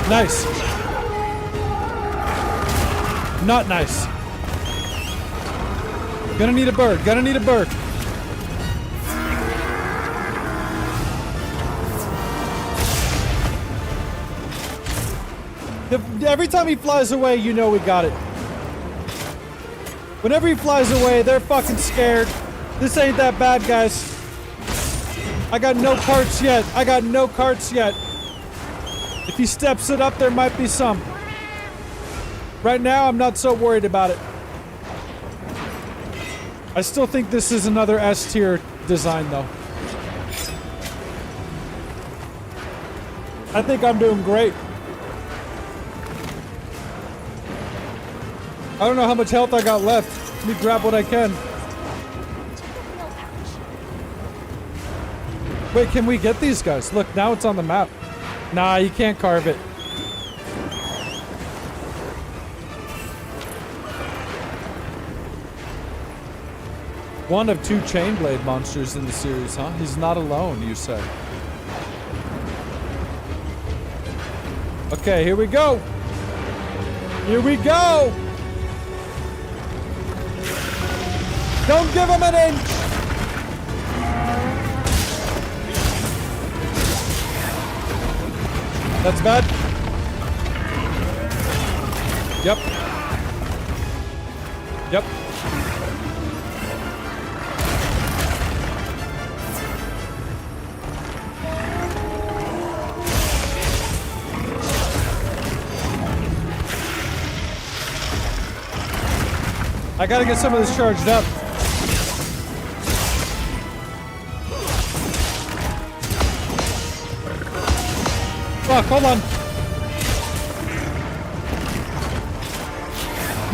Nice. Not nice. Gonna need a bird. Gonna need a bird. Every time he flies away, you know we got it. Whenever he flies away, they're fucking scared. This ain't that bad, guys. I got no carts yet. I got no carts yet. If he steps it up, there might be some. Right now, I'm not so worried about it. I still think this is another S tier design, though. I think I'm doing great. I don't know how much health I got left. Let me grab what I can. Wait, can we get these guys? Look, now it's on the map. Nah, you can't carve it. One of 2 Chainblade monsters in the series, huh? He's not alone, you say. Okay, here we go. Here we go. Don't give him an inch. That's bad. Yep. Yep. I gotta get some of this charged up. Fuck, hold on.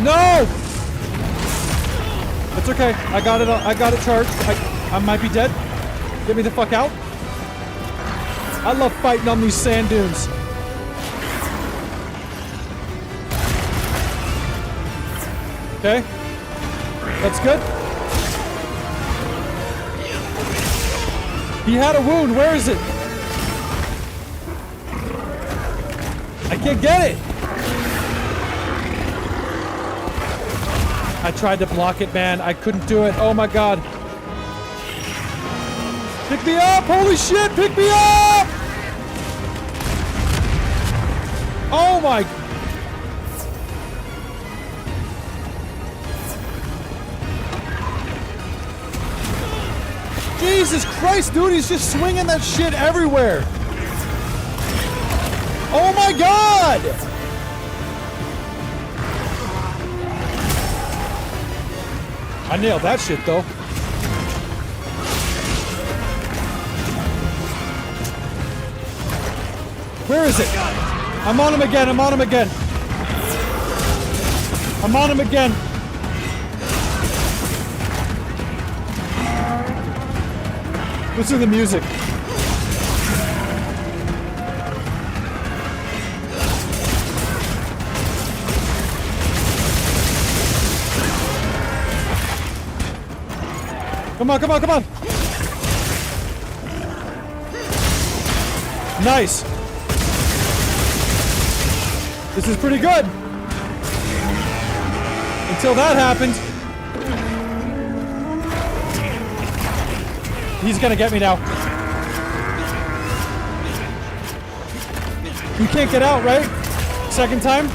No! It's okay. I got it charged. I might be dead. Get me the fuck out. I love fighting on these sand dunes. Okay. That's good. He had a wound. Where is it? I can't get it. I tried to block it, man. I couldn't do it. Oh my god. Pick me up! Holy shit! Pick me up! Oh my... Jesus Christ, dude! He's just swinging that shit everywhere! Oh my god! I nailed that shit, though. Where is it? I'm on him again. I'm on him again. I'm on him again. Listen to the music. Come on, come on, come on! Nice! This is pretty good! Until that happened. He's gonna get me now. You can't get out, right? Second time?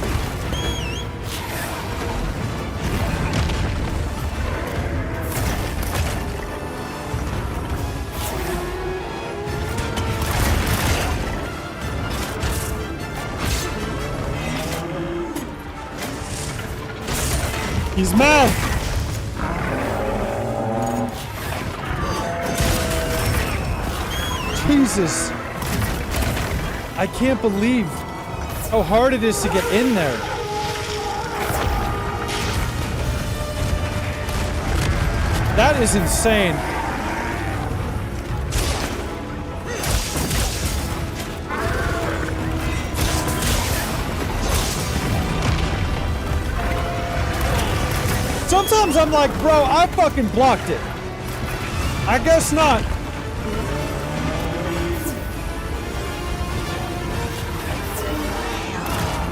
He's mad! Jesus! I can't believe how hard it is to get in there. That is insane. Sometimes I'm like, bro, I fucking blocked it. I guess not.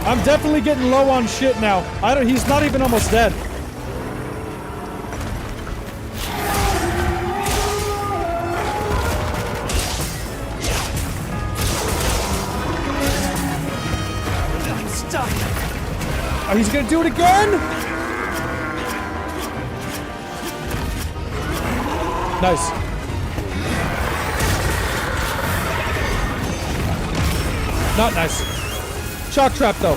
I'm definitely getting low on shit now. He's not even almost dead. I'm stuck. Oh, he's gonna do it again? Nice. Not nice. Shock trap though.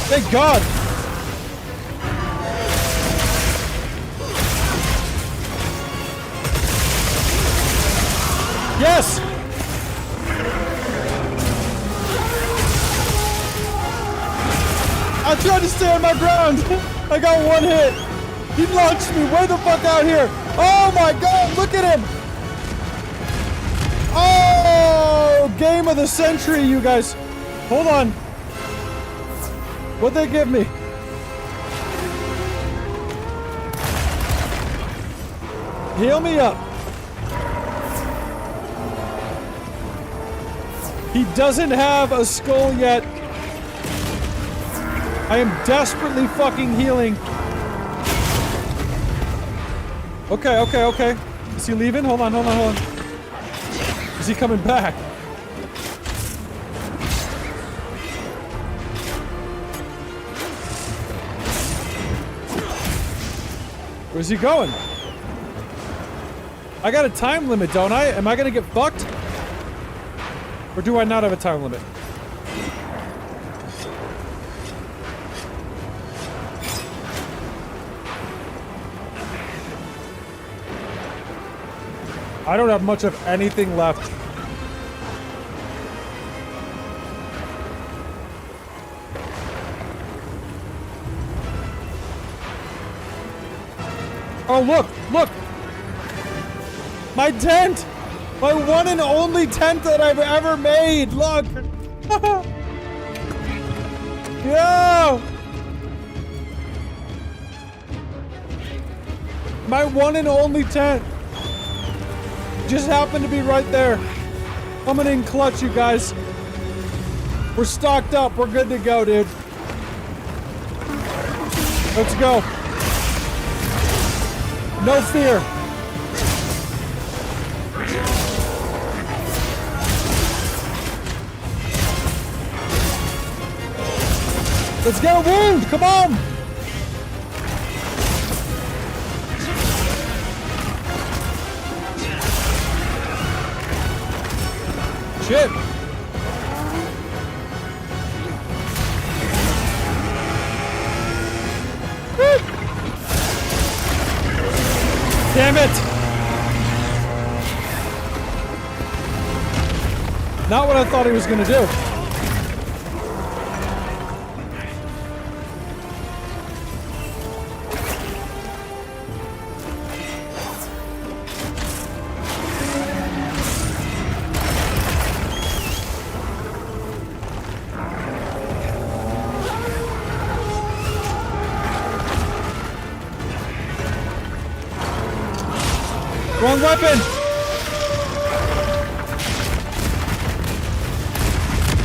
Thank God. Yes. I tried to stay on my ground. I got one hit. He launched me way the fuck out here. Oh my God, look at him. Oh, game of the century, you guys. Hold on. What'd they give me? Heal me up. He doesn't have a skull yet. I am desperately fucking healing. Okay, okay, okay. Is he leaving? Hold on, hold on, hold on. Is he coming back? Where's he going? I got a time limit, don't I? Am I gonna get fucked? Or do I not have a time limit? I don't have much of anything left. Oh, look! Look! My tent! My one and only tent that I've ever made! Look! Yo! My one and only tent! Just happened to be right there. Coming in clutch, you guys. We're stocked up. We're good to go, dude. Let's go. No fear. Let's get a wound. Come on. Shit. Woo. Damn it! Not what I thought he was gonna do. Wrong weapon!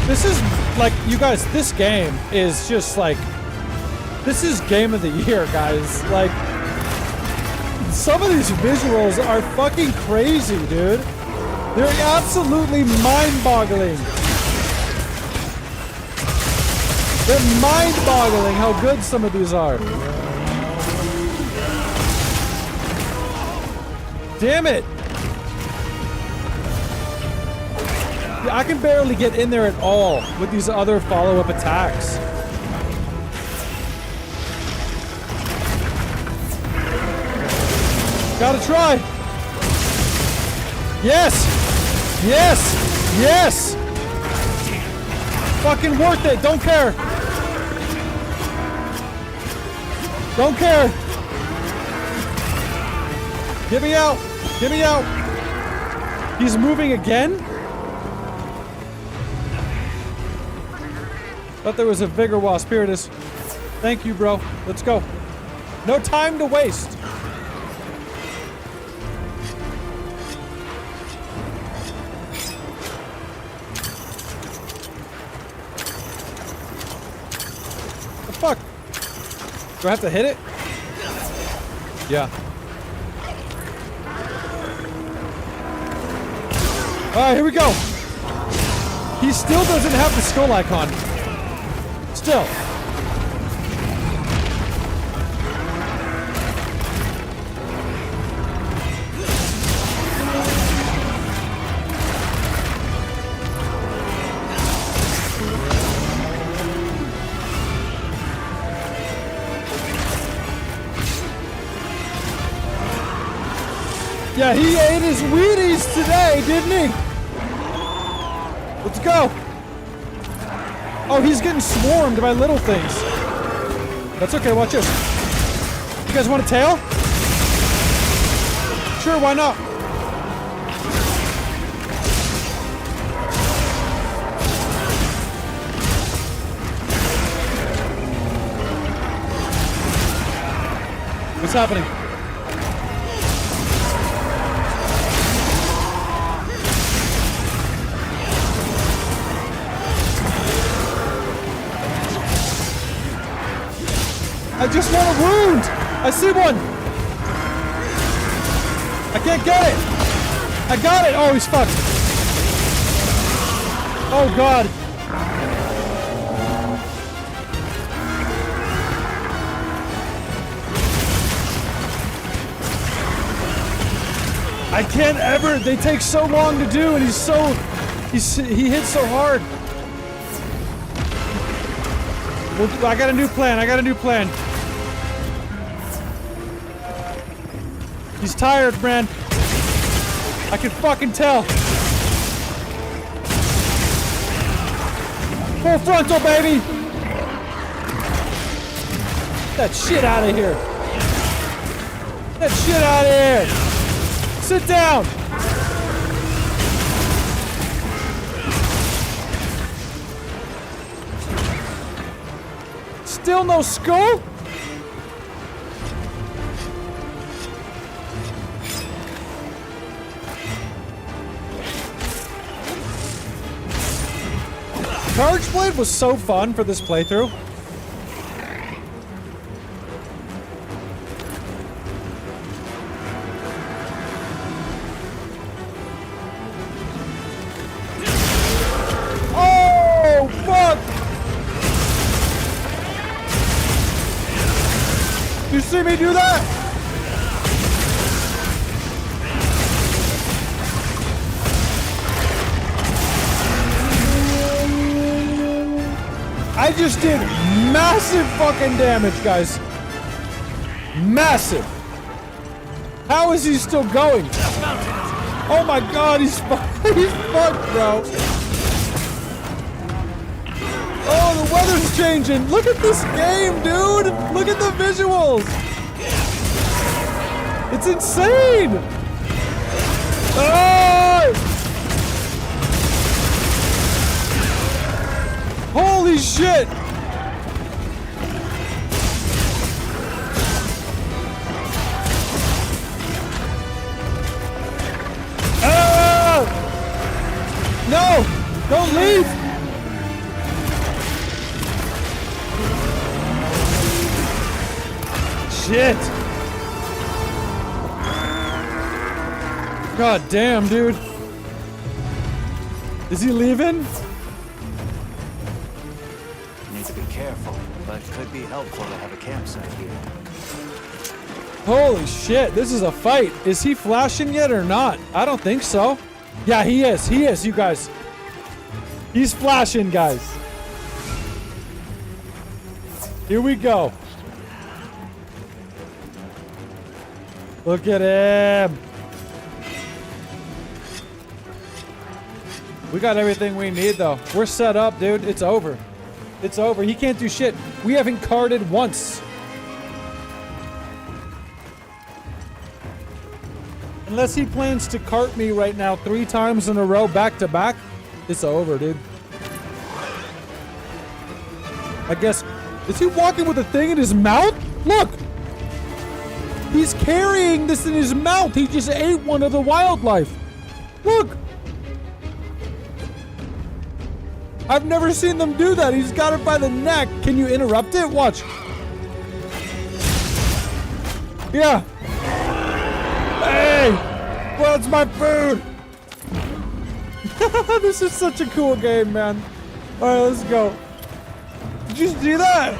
This is, like, you guys, this game is just, like, this is game of the year, guys. Like, some of these visuals are fucking crazy, dude. They're absolutely mind-boggling. They're mind-boggling how good some of these are. Damn it! Yeah, I can barely get in there at all with these other follow-up attacks. Gotta try! Yes! Yes! Yes! Fucking worth it! Don't care! Don't care! Get me out! Get me out! He's moving again? Thought there was a Vigor Wasp. Here it is. Thank you, bro. Let's go. No time to waste. The fuck? Do I have to hit it? Yeah. Alright, here we go. He still doesn't have the skull icon. Still. Yeah, he ate his Wheaties today, didn't he? Let's go. Oh, he's getting swarmed by little things. That's okay, watch this. You guys want a tail? Sure, why not? What's happening? I just want a wound! I see one! I can't get it! I got it! Oh, he's fucked. Oh, God. I can't ever... They take so long to do, and he's so He hit so hard. Well, I got a new plan. He's tired, man. I can fucking tell. Full frontal, baby. Get that shit out of here. Get that shit out of here. Sit down. Still no skull? Charge Blade was so fun for this playthrough. Oh, fuck! You see me do that? I just did massive fucking damage, guys. Massive. How is he still going? Oh my god, he's fucked, bro. Oh, the weather's changing. Look at this game, dude. Look at the visuals. It's insane. Oh! Holy shit! Ah! No! Don't leave! Shit! God damn, dude. Is he leaving? Careful, but could be helpful to have a campsite here. Holy shit, this is a fight. Is he flashing yet or not? I don't think so. Yeah, he is. He is, you guys. He's flashing, guys. Here we go. Look at him. We got everything we need, though. We're set up, dude. It's over. It's over. He can't do shit. We haven't carded once. Unless he plans to cart me right now 3 times in a row back to back, it's over, dude. I guess... Is he walking with a thing in his mouth? Look! He's carrying this in his mouth. He just ate one of the wildlife. Look! I've never seen them do that. He's got it by the neck. Can you interrupt it? Watch. Yeah. Hey! Where's my food? This is such a cool game, man. Alright, let's go. Did you see that?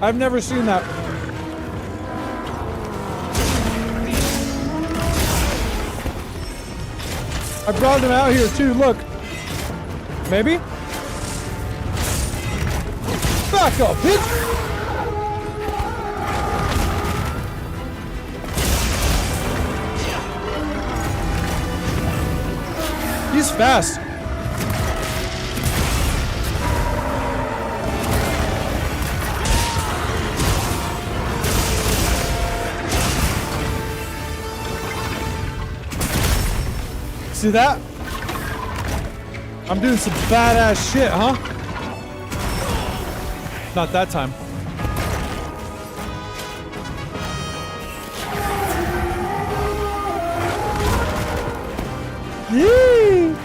I've never seen that. I brought him out here too, look. Maybe? Back up, bitch! He's fast. See that? I'm doing some badass shit, huh? Not that time. Yee!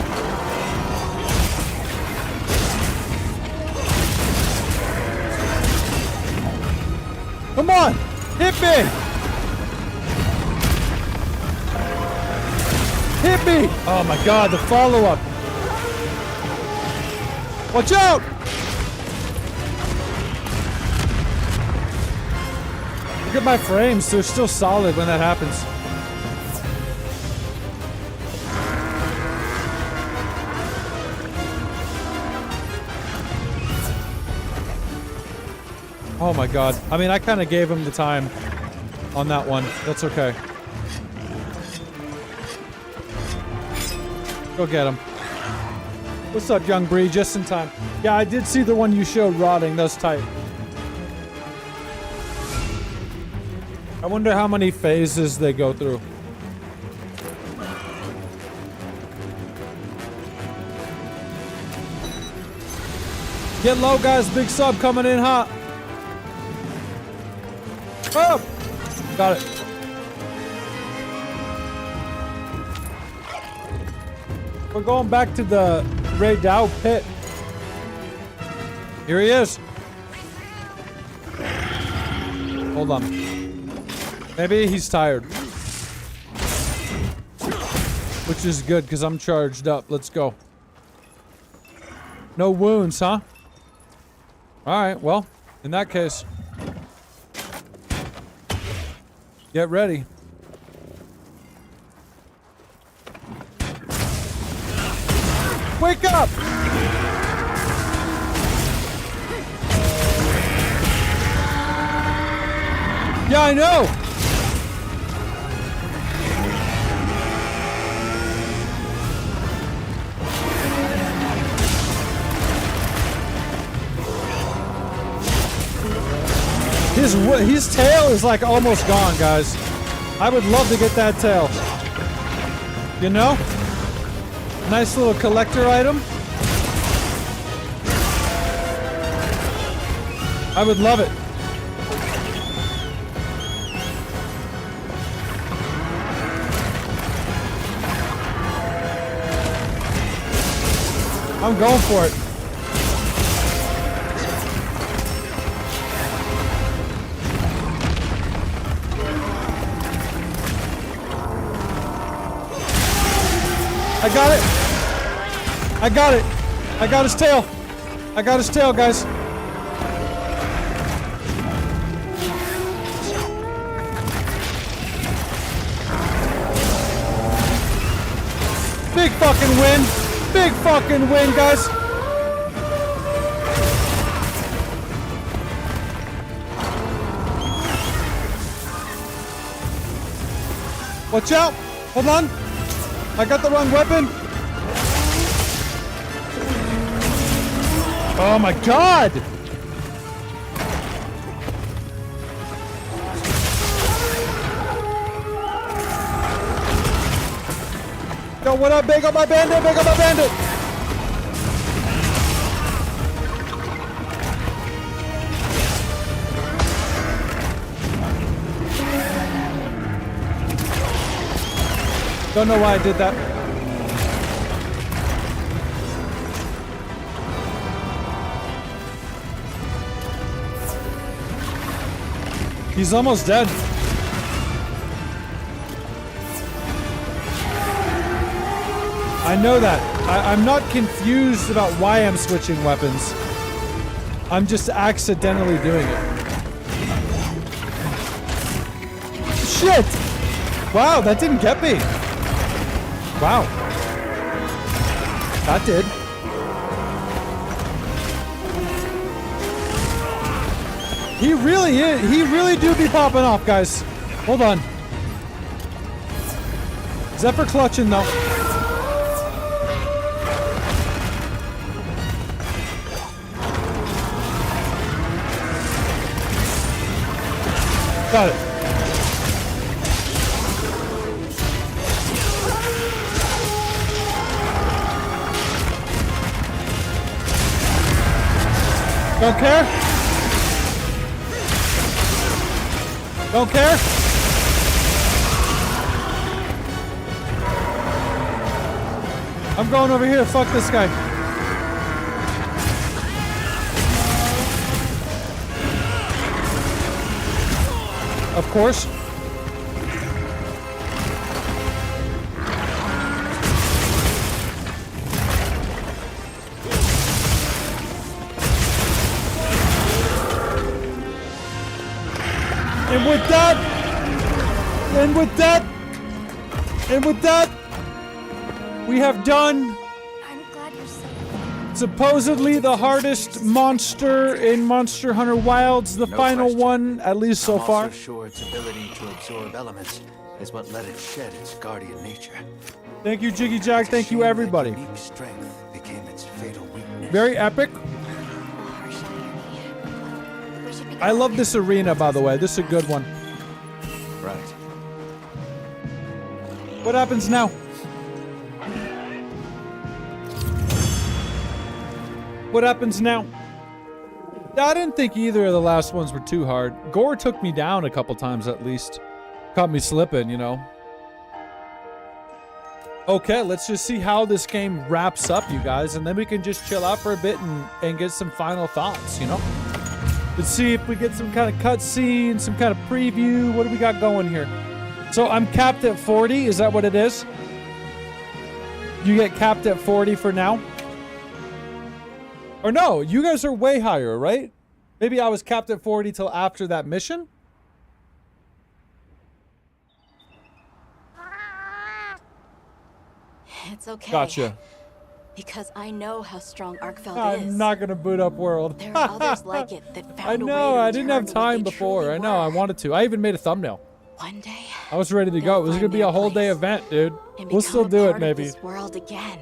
Come on! Hit me! Hit me! Oh my god, the follow-up. Watch out! Look at my frames, they're still solid when that happens. Oh my god. I mean, I kind of gave him the time on that one. That's okay. Go get him. What's up, young Bree? Just in time. Yeah, I did see the one you showed rotting. That's tight. I wonder how many phases they go through. Get low, guys. Big sub coming in hot. Oh! Got it. We're going back to the Ray Dow pit. Here he is. Hold on. Maybe he's tired. Which is good, because I'm charged up. Let's go. No wounds, huh? Alright, well, in that case. Get ready. Wake up! Yeah, I know! His tail is like almost gone, guys. I would love to get that tail. You know? Nice little collector item. I would love it. I'm going for it. I got it! I got it! I got his tail! I got his tail, guys! Big fucking win! Big fucking win, guys! Watch out! Hold on! I got the wrong weapon! Oh my god! Yo, what up? Big up my bandit! Big up my bandit! Don't know why I did that. He's almost dead. I know that. I'm not confused about why I'm switching weapons. I'm just accidentally doing it. Shit! Wow, that didn't get me. Wow. That did. He really is. He really do be popping off, guys. Hold on. Zephyr clutching though. Got it. Don't care? Don't care? I'm going over here. Fuck this guy. Of course. And with that, we have done I'm glad you're safe. Supposedly the hardest monster in Monster Hunter Wilds, the No final question. one, at least so I'm far. also sure its ability to absorb elements is what let it shed its guardian nature. Thank you, Jiggy Jack. It's a Thank you, shame that everybody. unique strength became its fatal weakness. Very epic. Harsh irony. We should be I love this arena, by the way. This is a good one. Right. What happens now? What happens now? I didn't think either of the last ones were too hard. Gore took me down a couple times at least. Caught me slipping, you know. Okay, let's just see how this game wraps up, you guys, and then we can just chill out for a bit and get some final thoughts, you know? Let's see if we get some kind of cutscene, some kind of preview. What do we got going here? So I'm capped at 40. Is that what it is? You get capped at 40 for now? Or no, you guys are way higher, right? Maybe I was capped at 40 till after that mission? It's okay. Gotcha. Because I know how strong Arkfeld is. I'm not gonna boot up World. There are others like it that found I a way know, to I didn't have return to what time they before. truly I know, I were. wanted to. I even made a thumbnail. One day, I was ready to go. It was gonna be a whole day event, dude. and We'll become still a do it, part of maybe. this world again.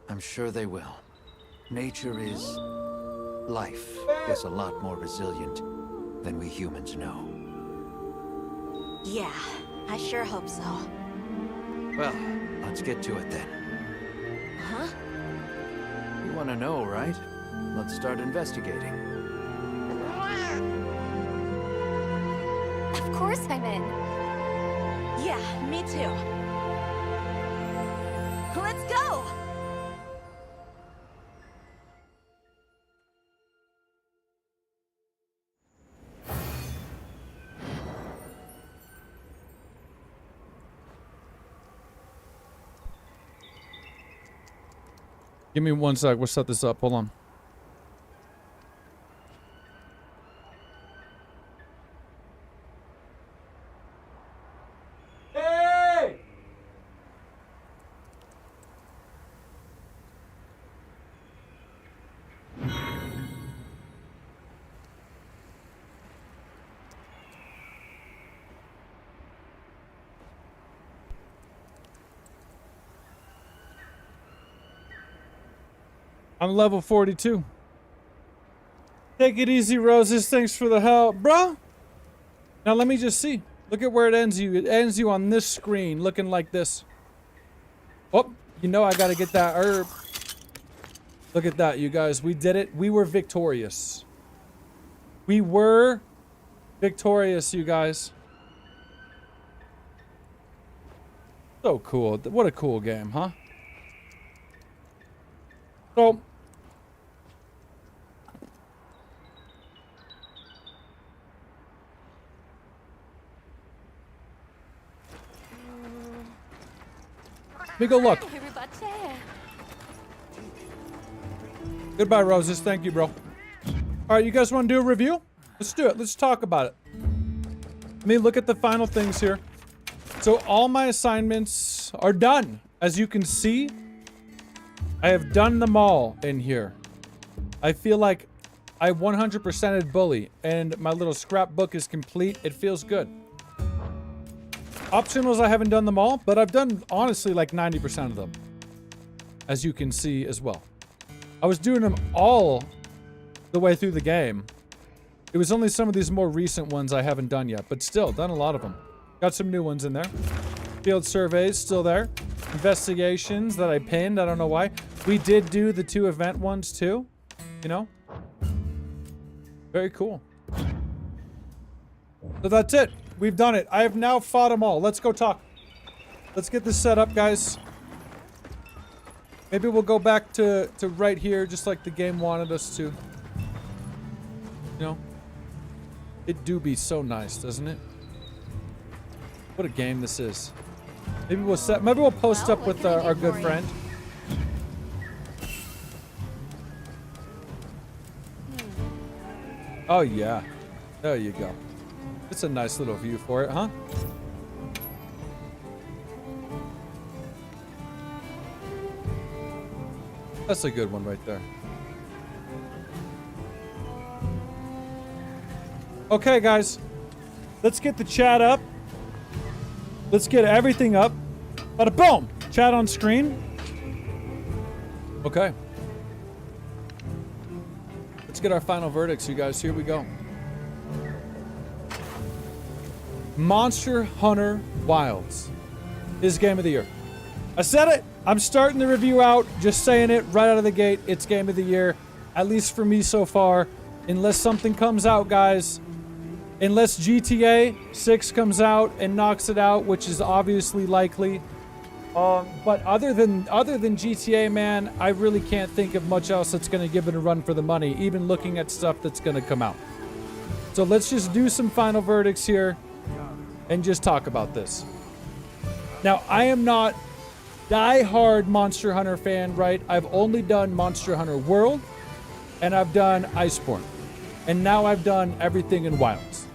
I'm sure they will. Nature is... life is a lot more resilient than we humans know. Yeah, I sure hope so. Well, let's get to it then. Huh? You want to know, right? Let's start investigating. Of course I'm in. Yeah, me too. Let's go! Give me one sec. We'll set this up. Hold on. Hey! I'm level 42. Take it easy, Roses. Thanks for the help, bro. Now let me just see. Look at where it ends you. It ends you on this screen, looking like this. Oh, you know I gotta get that herb. Look at that, you guys. We did it. We were victorious. We were victorious, you guys. So cool. What a cool game, huh? So... let me go look. Goodbye, Roses. Thank you, bro. All right, you guys want to do a review? Let's do it. Let's talk about it. Let me look at the final things here. So all my assignments are done. As you can see, I have done them all in here. I feel like I 100%ed Bully, and my little scrapbook is complete. It feels good. Optionals, I haven't done them all, but I've done, honestly, like 90% of them. As you can see as well. I was doing them all the way through the game. It was only some of these more recent ones I haven't done yet, but still, done a lot of them. Got some new ones in there. Field surveys, still there. Investigations that I pinned, I don't know why. We did do the 2 event ones too, you know? Very cool. So that's it. We've done it. I have now fought them all. Let's go talk. Let's get this set up, guys. Maybe we'll go back to right here, just like the game wanted us to. You know? It do be so nice, doesn't it? What a game this is. Maybe we'll post up with our good friend. Oh yeah. There you go. It's a nice little view for it, huh? That's a good one right there. Okay, guys. Let's get the chat up. Let's get everything up. Bada boom! Chat on screen. Okay. Let's get our final verdicts, you guys. Here we go. Monster Hunter Wilds is game of the year. I said it. I'm starting the review out. Just saying it right out of the gate. It's game of the year. At least for me so far. Unless something comes out, guys. Unless GTA 6 comes out and knocks it out, which is obviously likely. But other than GTA, man, I really can't think of much else that's going to give it a run for the money, even looking at stuff that's going to come out. So let's just do some final verdicts here and just talk about this. Now, I am not die-hard Monster Hunter fan, right? I've only done Monster Hunter World, and I've done Iceborne. And now I've done everything in Wilds.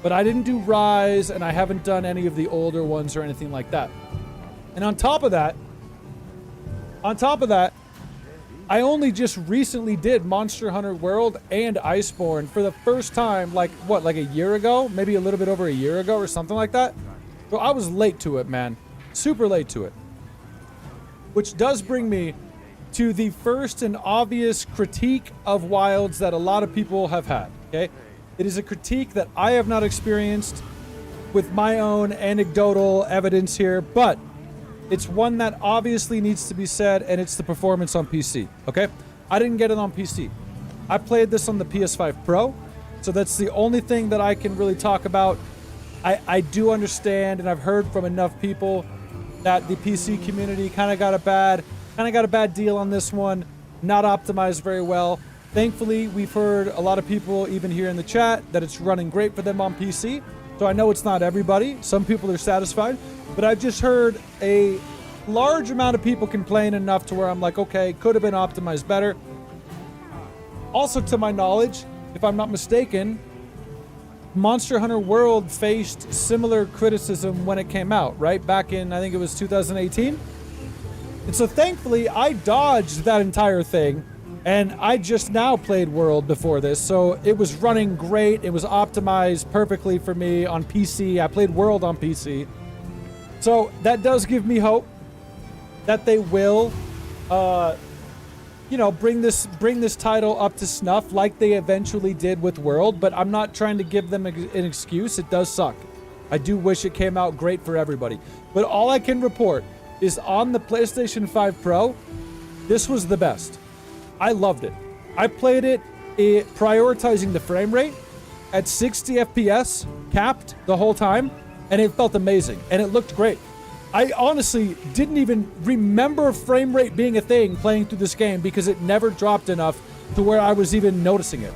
But I didn't do Rise, and I haven't done any of the older ones or anything like that. And on top of that, I only just recently did Monster Hunter World and Iceborne for the first time, like a year ago? Maybe a little bit over a year ago or something like that. So I was late to it, man. Super late to it. Which does bring me to the first and obvious critique of Wilds that a lot of people have had, okay? It is a critique that I have not experienced with my own anecdotal evidence here, but it's one that obviously needs to be said, and it's the performance on PC, okay? I didn't get it on PC. I played this on the PS5 Pro, so that's the only thing that I can really talk about. I do understand, and I've heard from enough people that the PC community kind of got a bad deal on this one, not optimized very well. Thankfully, we've heard a lot of people, even here in the chat, that it's running great for them on PC. So I know it's not everybody. Some people are satisfied. But I've just heard a large amount of people complain enough to where I'm like, okay, could have been optimized better. Also, to my knowledge, if I'm not mistaken, Monster Hunter World faced similar criticism when it came out, right? Back in, I think it was 2018. And so thankfully, I dodged that entire thing. And I just now played World before this, so it was running great. It was optimized perfectly for me on PC. I played World on PC. So that does give me hope that they will, bring this title up to snuff like they eventually did with World. But I'm not trying to give them an excuse. It does suck. I do wish it came out great for everybody. But all I can report is on the PlayStation 5 Pro, this was the best. I loved it. I played it prioritizing the frame rate at 60 FPS, capped the whole time, and it felt amazing, and it looked great. I honestly didn't even remember frame rate being a thing playing through this game because it never dropped enough to where I was even noticing it.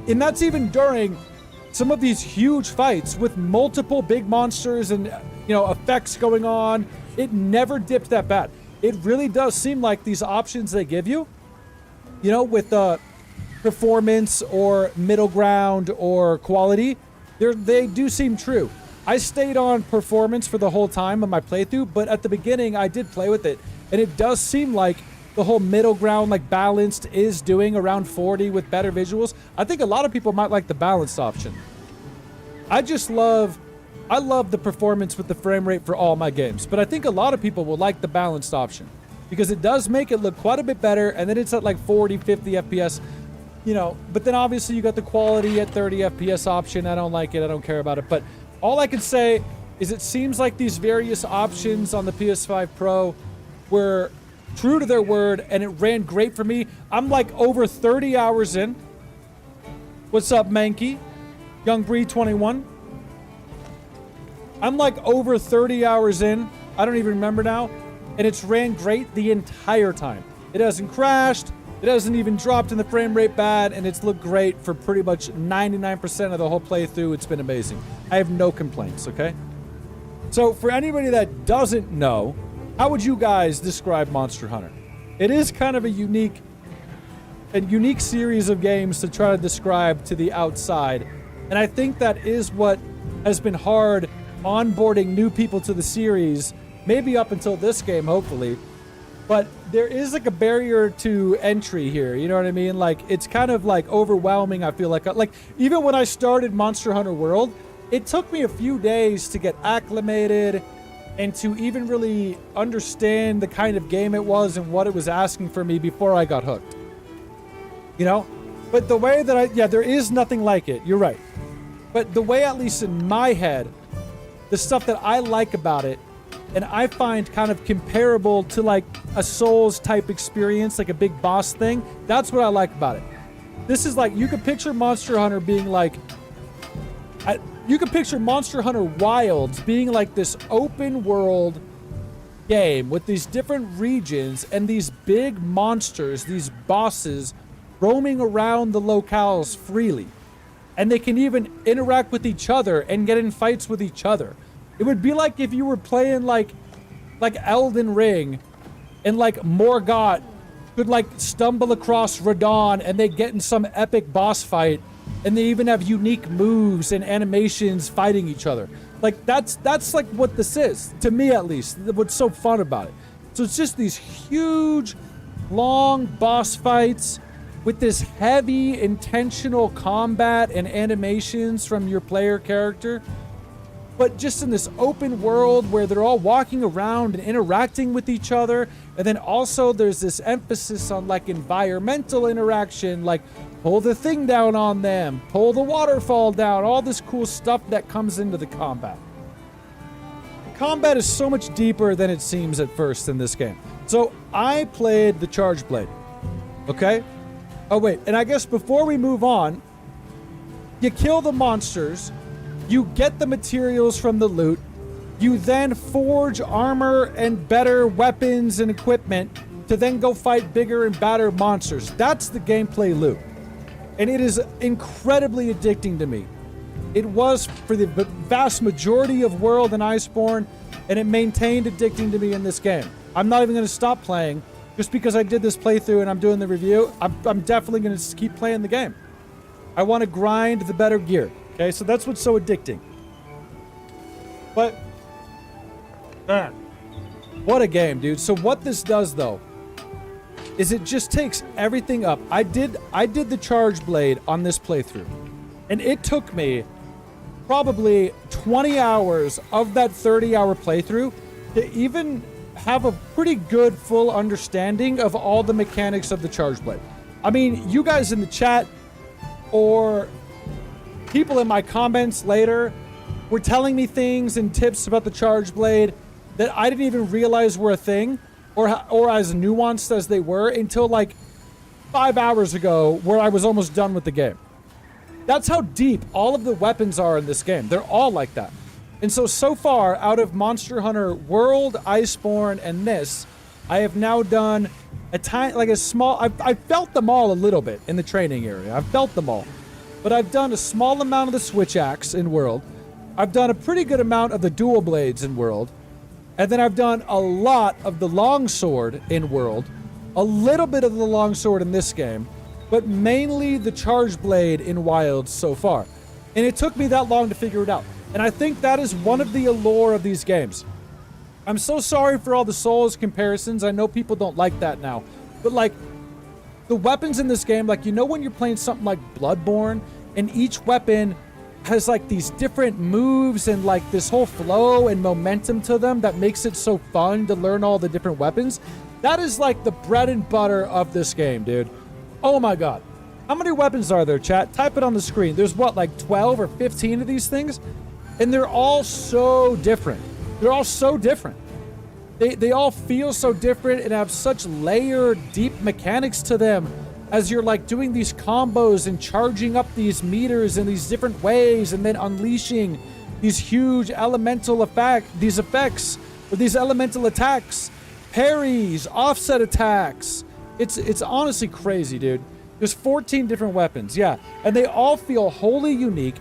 And that's even during some of these huge fights with multiple big monsters and, effects going on. It never dipped that bad. It really does seem like these options they give you, with performance or middle ground or quality, they do seem true. I stayed on performance for the whole time of my playthrough, but at the beginning I did play with it, and it does seem like the whole middle ground, like balanced, is doing around 40 with better visuals. I think a lot of people might like the balanced option. I love the performance with the frame rate for all my games, but I think a lot of people will like the balanced option, because it does make it look quite a bit better, and then it's at like 40, 50 FPS, but then obviously you got the quality at 30 FPS option. I don't like it. I don't care about it. But all I can say is it seems like these various options on the PS5 Pro were true to their word, and it ran great for me. I'm like over 30 hours in. What's up, Mankey? Young Bree 21. I'm like over 30 hours in. I don't even remember now. And it's ran great the entire time. It hasn't crashed. It hasn't even dropped in the frame rate bad. And it's looked great for pretty much 99% of the whole playthrough. It's been amazing. I have no complaints, okay? So for anybody that doesn't know, how would you guys describe Monster Hunter? It is kind of a unique series of games to try to describe to the outside. And I think that is what has been hard onboarding new people to the series, maybe up until this game, hopefully. But there is like a barrier to entry here. You know what I mean? Like, it's kind of like overwhelming. I feel like even when I started Monster Hunter World, it took me a few days to get acclimated and to even really understand the kind of game it was and what it was asking for me before I got hooked. You know? But the way that there is nothing like it. You're right. But the way, at least in my head, the stuff that I like about it, and I find kind of comparable to like a Souls type experience, like a big boss thing, that's what I like about it. This is like, you could picture Monster Hunter being like, you could picture Monster Hunter Wilds being like this open world game with these different regions and these big monsters, these bosses roaming around the locales freely. And they can even interact with each other and get in fights with each other. It would be like if you were playing like Elden Ring and like Morgott could like stumble across Radon and they get in some epic boss fight and they even have unique moves and animations fighting each other. Like that's like what this is, to me at least, what's so fun about it. So it's just these huge, long boss fights with this heavy, intentional combat and animations from your player character, but just in this open world where they're all walking around and interacting with each other. And then also there's this emphasis on like environmental interaction, like pull the thing down on them, pull the waterfall down, all this cool stuff that comes into the combat. The combat is so much deeper than it seems at first in this game. So I played the Charge Blade, okay? Oh wait, and I guess before we move on, you kill the monsters, you get the materials from the loot, you then forge armor and better weapons and equipment to then go fight bigger and badder monsters. That's the gameplay loop. And it is incredibly addicting to me. It was for the vast majority of World and Iceborne, and it maintained addicting to me in this game. I'm not even going to stop playing just because I did this playthrough and I'm doing the review. I'm definitely going to keep playing the game. I want to grind the better gear. Okay, so that's what's so addicting. But, man, what a game, dude. So what this does, though, is it just takes everything up. I did the Charge Blade on this playthrough, and it took me probably 20 hours of that 30-hour playthrough to even have a pretty good full understanding of all the mechanics of the Charge Blade. I mean, you guys in the chat or people in my comments later were telling me things and tips about the Charge Blade that I didn't even realize were a thing, or as nuanced as they were, until like 5 hours ago, where I was almost done with the game. That's how deep all of the weapons are in this game. They're all like that. And so far, out of Monster Hunter World, Iceborne, and this, I have now done a small... I felt them all a little bit in the training area. I've felt them all. But I've done a small amount of the Switch Axe in World. I've done a pretty good amount of the Dual Blades in World. And then I've done a lot of the Longsword in World. A little bit of the Longsword in this game. But mainly the Charge Blade in Wild so far. And it took me that long to figure it out. And I think that is one of the allure of these games. I'm so sorry for all the Souls comparisons. I know people don't like that now. But like, the weapons in this game, like, you know when you're playing something like Bloodborne, and each weapon has like these different moves and like this whole flow and momentum to them that makes it so fun to learn all the different weapons? That is like the bread and butter of this game, dude. Oh my god. How many weapons are there, chat? Type it on the screen. There's what, like 12 or 15 of these things? And they're all so different. They're all so different. They all feel so different and have such layered, deep mechanics to them as you're like doing these combos and charging up these meters in these different ways and then unleashing these huge elemental effects, or these elemental attacks, parries, offset attacks. It's honestly crazy, dude. There's 14 different weapons, yeah, and they all feel wholly unique.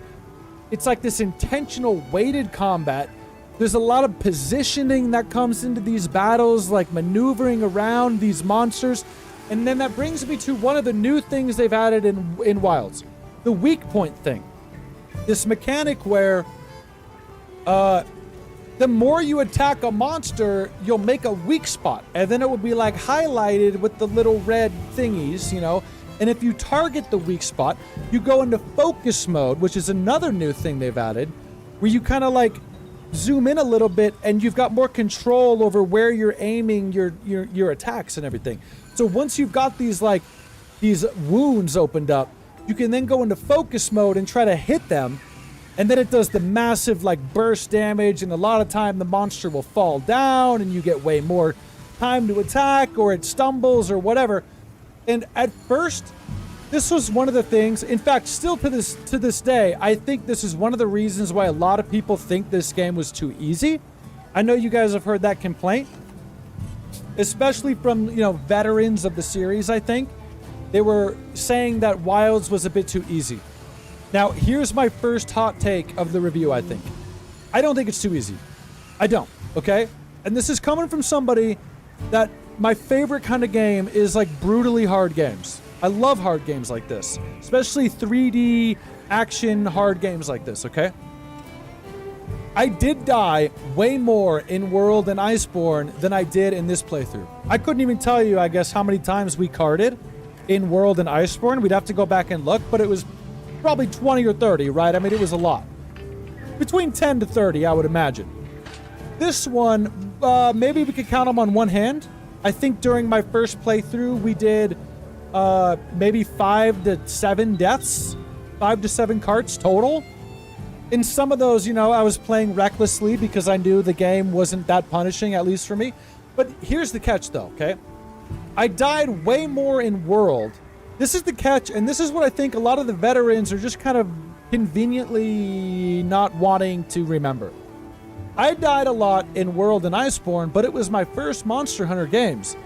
It's like this intentional weighted combat. There's a lot of positioning that comes into these battles, like maneuvering around these monsters. And then that brings me to one of the new things they've added in Wilds. The weak point thing. This mechanic where the more you attack a monster, you'll make a weak spot. And then it will be like highlighted with the little red thingies, you know. And if you target the weak spot, you go into focus mode, which is another new thing they've added, where you kind of like zoom in a little bit and you've got more control over where you're aiming your attacks and everything. So once you've got these wounds opened up, you can then go into focus mode and try to hit them. And then it does the massive like burst damage, and a lot of time the monster will fall down and you get way more time to attack, or it stumbles or whatever. And at first, this was one of the things, in fact, still to this day, I think this is one of the reasons why a lot of people think this game was too easy. I know you guys have heard that complaint, especially from, you know, veterans of the series, I think. They were saying that Wilds was a bit too easy. Now, here's my first hot take of the review, I think. I don't think it's too easy. I don't, okay? And this is coming from somebody that my favorite kind of game is like brutally hard games. I love hard games like this, especially 3D action hard games like this, okay? I did die way more in World and Iceborne than I did in this playthrough. I couldn't even tell you, I guess, how many times we carded in World and Iceborne. We'd have to go back and look, but it was probably 20 or 30, right? I mean, it was a lot. Between 10 to 30, I would imagine. This one, maybe we could count them on one hand. I think during my first playthrough, we did maybe 5 to 7 deaths, 5 to 7 carts total. In some of those, you know, I was playing recklessly because I knew the game wasn't that punishing, at least for me. But here's the catch, though, okay? I died way more in World. This is the catch, and this is what I think a lot of the veterans are just kind of conveniently not wanting to remember. I died a lot in World and Iceborne, but it was my first Monster Hunter games.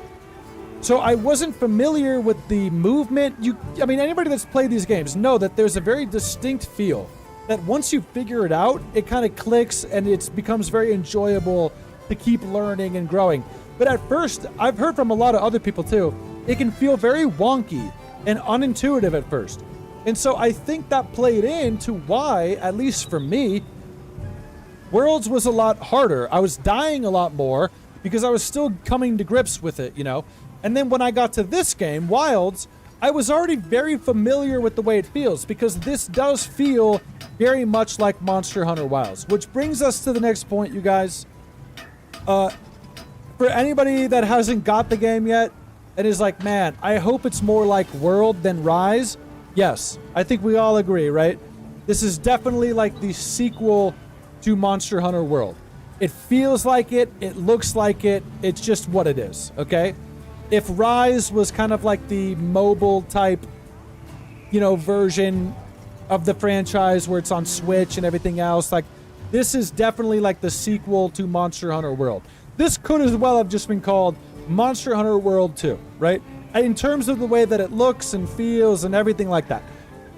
So I wasn't familiar with the movement. I mean, anybody that's played these games know that there's a very distinct feel that once you figure it out, it kind of clicks and it becomes very enjoyable to keep learning and growing. But at first, I've heard from a lot of other people too, it can feel very wonky and unintuitive at first. And so I think that played into why, at least for me, Worlds was a lot harder. I was dying a lot more because I was still coming to grips with it, you know? And then when I got to this game, Wilds, I was already very familiar with the way it feels because this does feel very much like Monster Hunter Wilds, which brings us to the next point, you guys. For anybody that hasn't got the game yet and is like, man, I hope it's more like World than Rise. Yes, I think we all agree, right? This is definitely like the sequel to Monster Hunter World. It feels like it, it looks like it, it's just what it is, okay? If Rise was kind of like the mobile type, you know, version of the franchise where it's on Switch and everything else, like this is definitely like the sequel to Monster Hunter World. This could as well have just been called Monster Hunter World 2, right? In terms of the way that it looks and feels and everything like that.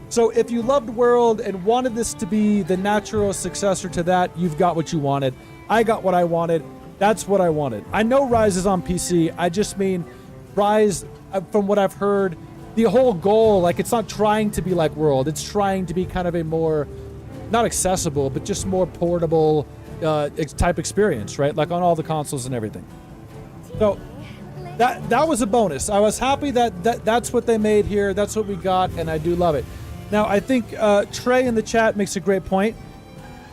So if you loved World and wanted this to be the natural successor to that, you've got what you wanted. I got what I wanted. That's what I wanted. I know Rise is on PC. I just mean Rise, from what I've heard, the whole goal, like it's not trying to be like World. It's trying to be kind of a more, not accessible, but just more portable type experience, right? Like on all the consoles and everything. So that was a bonus. I was happy that's what they made here. That's what we got, and I do love it. Now, I think Trey in the chat makes a great point.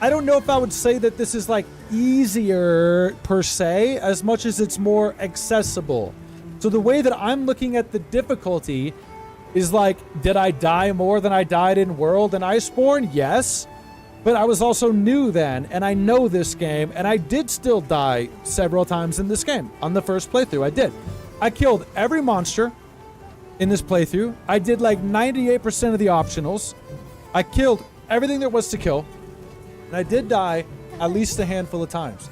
I don't know if I would say that this is like easier per se, as much as it's more accessible. So the way that I'm looking at the difficulty is like, did I die more than I died in World and Iceborne? Yes. But I was also new then, and I know this game, and I did still die several times in this game. On the first playthrough, I did. I killed every monster in this playthrough. I did like 98% of the optionals. I killed everything there was to kill, and I did die at least a handful of times.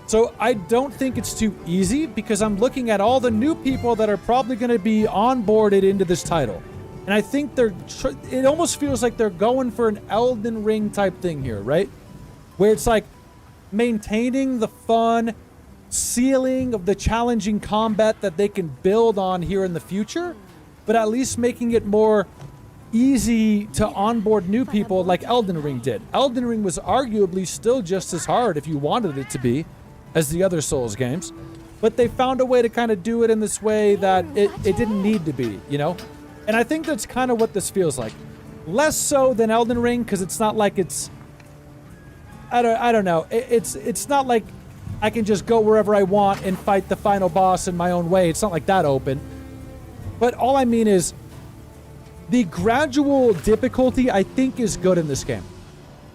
So I don't think it's too easy because I'm looking at all the new people that are probably going to be onboarded into this title. And I think it almost feels like they're going for an Elden Ring type thing here, right? Where it's like maintaining the fun, ceiling of the challenging combat that they can build on here in the future, but at least making it more easy to onboard new people like Elden Ring did. Elden Ring was arguably still just as hard if you wanted it to be as the other Souls games, but they found a way to kind of do it in this way that it didn't need to be, you know? And I think that's kind of what this feels like. Less so than Elden Ring, because it's not like it's... I don't know. It's not like I can just go wherever I want and fight the final boss in my own way. It's not like that open. But all I mean is, the gradual difficulty, I think, is good in this game.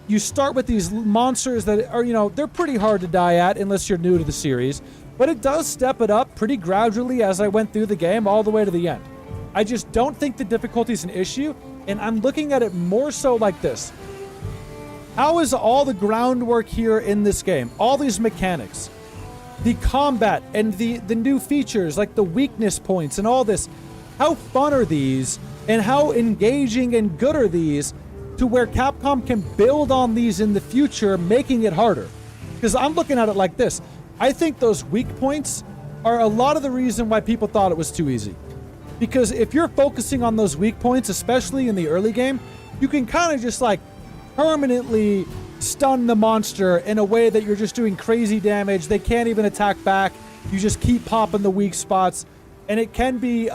You start with these monsters that are, you know, they're pretty hard to die at unless you're new to the series. But it does step it up pretty gradually as I went through the game all the way to the end. I just don't think the difficulty is an issue, and I'm looking at it more so like this. How is all the groundwork here in this game, all these mechanics, the combat, and the new features like the weakness points and all this, how fun are these? And how engaging and good are these to where Capcom can build on these in the future, making it harder? Because I'm looking at it like this. I think those weak points are a lot of the reason why people thought it was too easy. Because if you're focusing on those weak points, especially in the early game, you can kind of just like permanently stun the monster in a way that you're just doing crazy damage. They can't even attack back. You just keep popping the weak spots. And it can be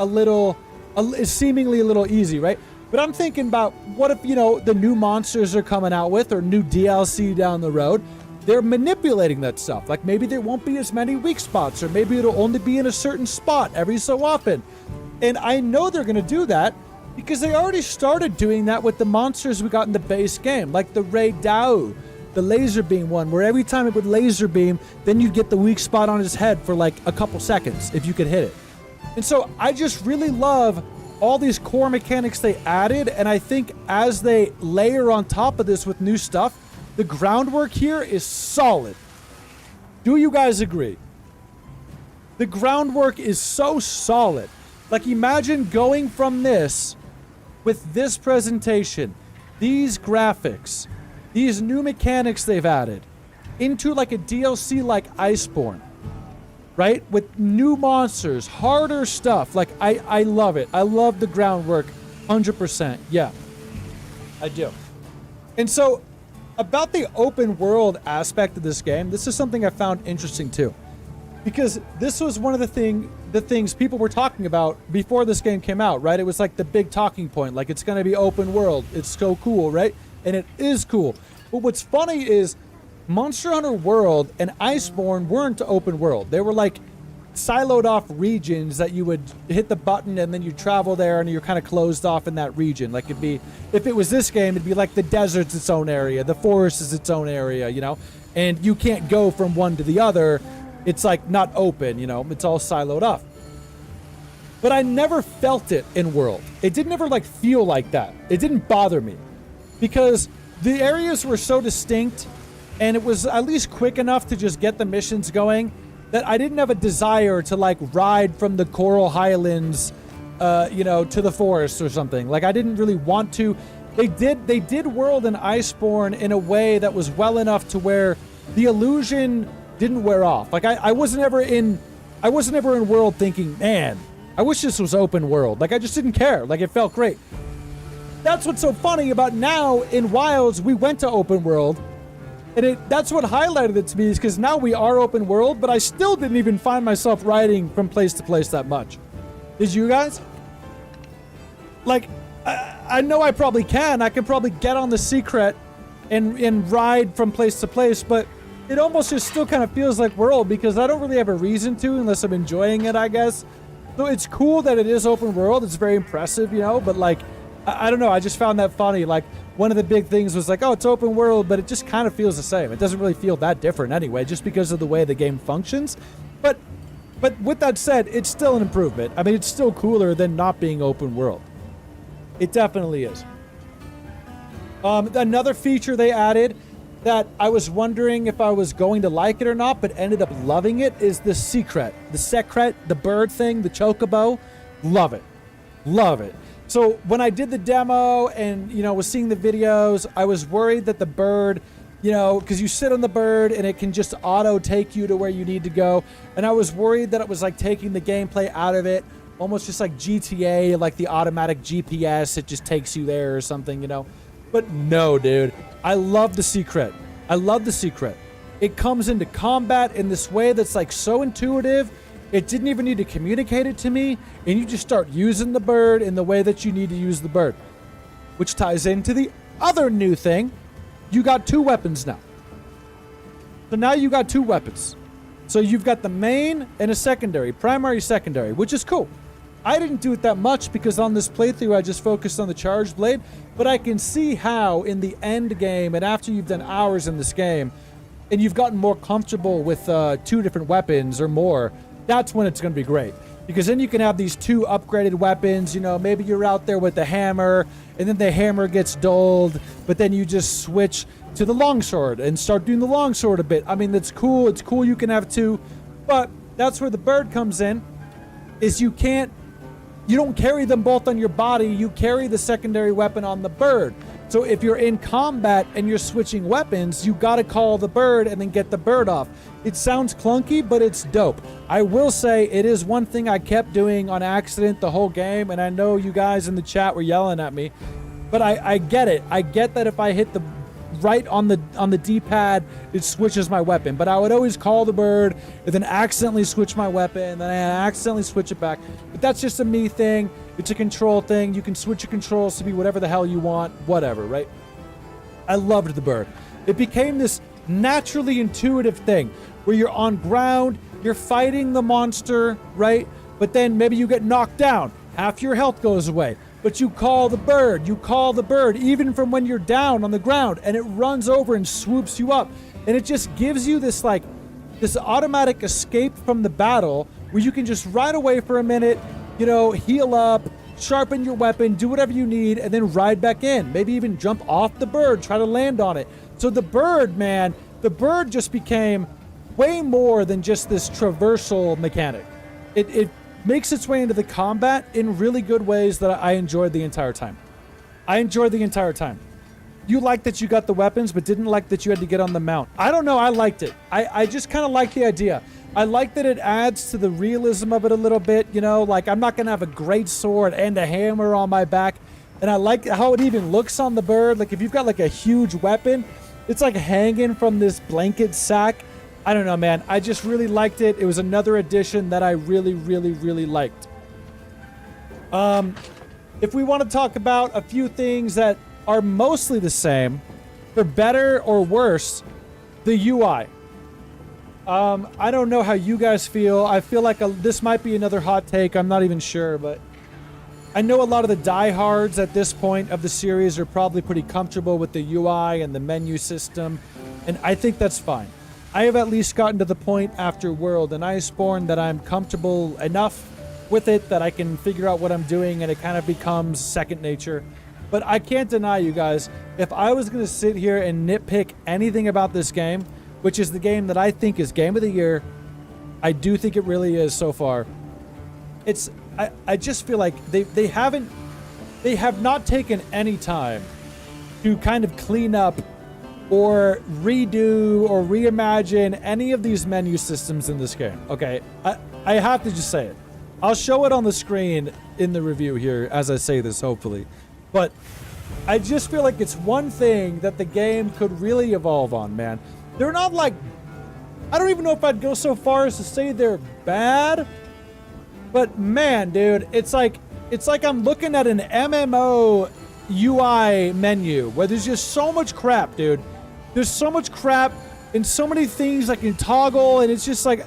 seemingly a little easy, right? But I'm thinking about what if, you know, the new monsters are coming out with or new DLC down the road, they're manipulating that stuff. Like maybe there won't be as many weak spots, or maybe it'll only be in a certain spot every so often. And I know they're going to do that because they already started doing that with the monsters we got in the base game, like the Ray Dao, the laser beam one, where every time it would laser beam, then you'd get the weak spot on his head for like a couple seconds if you could hit it. And so I just really love all these core mechanics they added, and I think as they layer on top of this with new stuff, the groundwork here is solid. Do you guys agree? The groundwork is so solid. Like imagine going from this, with this presentation, these graphics, these new mechanics they've added, into like a DLC like Iceborne. Right? With new monsters, harder stuff. Like, I love it. I love the groundwork. 100%. Yeah. I do. And so, about the open world aspect of this game, this is something I found interesting too. Because this was one of the things people were talking about before this game came out, right? It was like the big talking point. Like, it's going to be open world. It's so cool, right? And it is cool. But what's funny is, Monster Hunter World and Iceborne weren't open world. They were like siloed off regions that you would hit the button and then you travel there and you're kind of closed off in that region. Like it'd be, if it was this game, it'd be like the desert's its own area, the forest is its own area, you know, and you can't go from one to the other. It's like not open, you know, it's all siloed off. But I never felt it in World. It didn't ever like feel like that. It didn't bother me because the areas were so distinct. And it was at least quick enough to just get the missions going that I didn't have a desire to like ride from the Coral Highlands, you know, to the forest or something. Like I didn't really want to. They did World and Iceborne in a way that was well enough to where the illusion didn't wear off. Like I wasn't ever in World thinking, man, I wish this was open world. Like I just didn't care. Like it felt great. That's what's so funny about now in Wilds, we went to open world. And that's what highlighted it to me is because now we are open world, but I still didn't even find myself riding from place to place that much. Did you guys? Like, I know I probably can. I can probably get on the secret and ride from place to place, but it almost just still kind of feels like world because I don't really have a reason to unless I'm enjoying it, I guess. So it's cool that it is open world. It's very impressive, you know, but like, I don't know. I just found that funny. Like, one of the big things was like, oh, it's open world, but it just kind of feels the same. It doesn't really feel that different anyway, just because of the way the game functions. But with that said, it's still an improvement. I mean, it's still cooler than not being open world. It definitely is. Another feature they added that I was wondering if I was going to like it or not, but ended up loving it is the secret. The secret, the bird thing, the chocobo. Love it. Love it. So when I did the demo and, you know, was seeing the videos, I was worried that the bird, you know, because you sit on the bird and it can just auto take you to where you need to go. And I was worried that it was like taking the gameplay out of it almost just like GTA, like the automatic GPS, it just takes you there or something, you know? But no, dude. I love the secret. I love the secret. It comes into combat in this way that's like so intuitive. It didn't even need to communicate it to me, and you just start using the bird in the way that you need to use the bird. Which ties into the other new thing. You got 2 weapons now. So now you got 2 weapons. So you've got the main and a secondary, primary, secondary, which is cool. I didn't do it that much because on this playthrough I just focused on the charged blade, but I can see how in the end game and after you've done hours in this game and you've gotten more comfortable with 2 different weapons or more, that's when it's going to be great. Because then you can have these 2 upgraded weapons, you know, maybe you're out there with the hammer and then the hammer gets dulled, but then you just switch to the longsword and start doing the longsword a bit. I mean, that's cool. It's cool you can have 2, but that's where the bird comes in, is you don't carry them both on your body. You carry the secondary weapon on the bird. So if you're in combat and you're switching weapons, you gotta call the bird and then get the bird off. It sounds clunky, but it's dope. I will say it is one thing I kept doing on accident the whole game, and I know you guys in the chat were yelling at me, but I get it. I get that if I hit the right on the D-pad, it switches my weapon. But I would always call the bird and then accidentally switch my weapon, and then I accidentally switch it back. But that's just a me thing. It's a control thing. You can switch your controls to be whatever the hell you want, whatever, right? I loved the bird. It became this naturally intuitive thing where you're on ground, you're fighting the monster, right? But then maybe you get knocked down. Half your health goes away. But you call the bird, even from when you're down on the ground, and it runs over and swoops you up. And it just gives you this automatic escape from the battle where you can just ride away for a minute, you know, heal up, sharpen your weapon, do whatever you need, and then ride back in. Maybe even jump off the bird, try to land on it. So the bird, man, the bird just became way more than just this traversal mechanic. It makes its way into the combat in really good ways that I enjoyed the entire time. You liked that you got the weapons, but didn't like that you had to get on the mount. I don't know, I liked it. I just kind of like the idea. I like that it adds to the realism of it a little bit, you know, like I'm not going to have a great sword and a hammer on my back. And I like how it even looks on the bird. Like if you've got like a huge weapon, it's like hanging from this blanket sack. I don't know, man. I just really liked it. It was another addition that I really, really, really liked. If we want to talk about a few things that are mostly the same, for better or worse, the UI. I don't know how you guys feel. I feel like this might be another hot take. I'm not even sure, but I know a lot of the diehards at this point of the series are probably pretty comfortable with the UI and the menu system, and I think that's fine. I have at least gotten to the point after World and Iceborne that I'm comfortable enough with it that I can figure out what I'm doing and it kind of becomes second nature. But I can't deny you guys, if I was going to sit here and nitpick anything about this game, which is the game that I think is Game of the Year, I do think it really is so far. I just feel like they have not taken any time to kind of clean up or redo or reimagine any of these menu systems in this game. Okay, I have to just say it. I'll show it on the screen in the review here as I say this, hopefully. But I just feel like it's one thing that the game could really evolve on, man. They're not like, I don't even know if I'd go so far as to say they're bad, but man, dude, it's like I'm looking at an MMO UI menu where there's just so much crap, dude. There's so much crap and so many things I can toggle, and it's just like,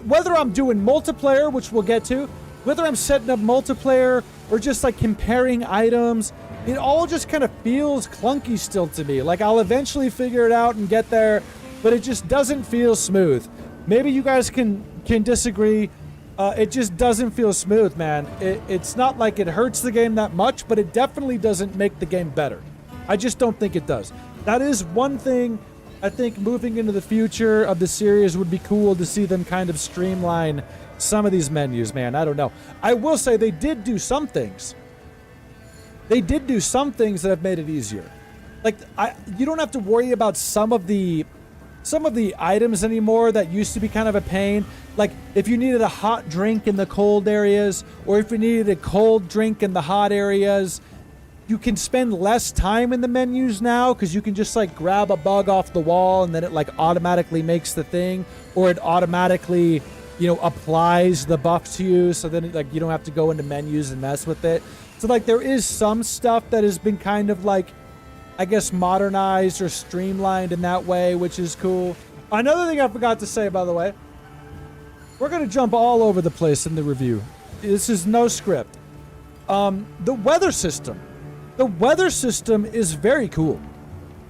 whether I'm doing multiplayer, which we'll get to, whether I'm setting up multiplayer or just like comparing items, it all just kind of feels clunky still to me. Like I'll eventually figure it out and get there, but it just doesn't feel smooth. Maybe you guys can disagree. It just doesn't feel smooth, man. It's not like it hurts the game that much, but it definitely doesn't make the game better. I just don't think it does. That is one thing I think moving into the future of the series would be cool to see them kind of streamline some of these menus, man. I don't know. I will say they did do some things. They did do some things that have made it easier. Like, you don't have to worry about some of the some of the items anymore that used to be kind of a pain. Like if you needed a hot drink in the cold areas, or if you needed a cold drink in the hot areas, you can spend less time in the menus now because you can just like grab a bug off the wall and then it like automatically makes the thing, or it automatically, you know, applies the buff to you, so then like you don't have to go into menus and mess with it. So like there is some stuff that has been kind of like, I guess, modernized or streamlined in that way, which is cool. Another thing I forgot to say, by the way, we're going to jump all over the place in the review. This is no script. The weather system. The weather system is very cool.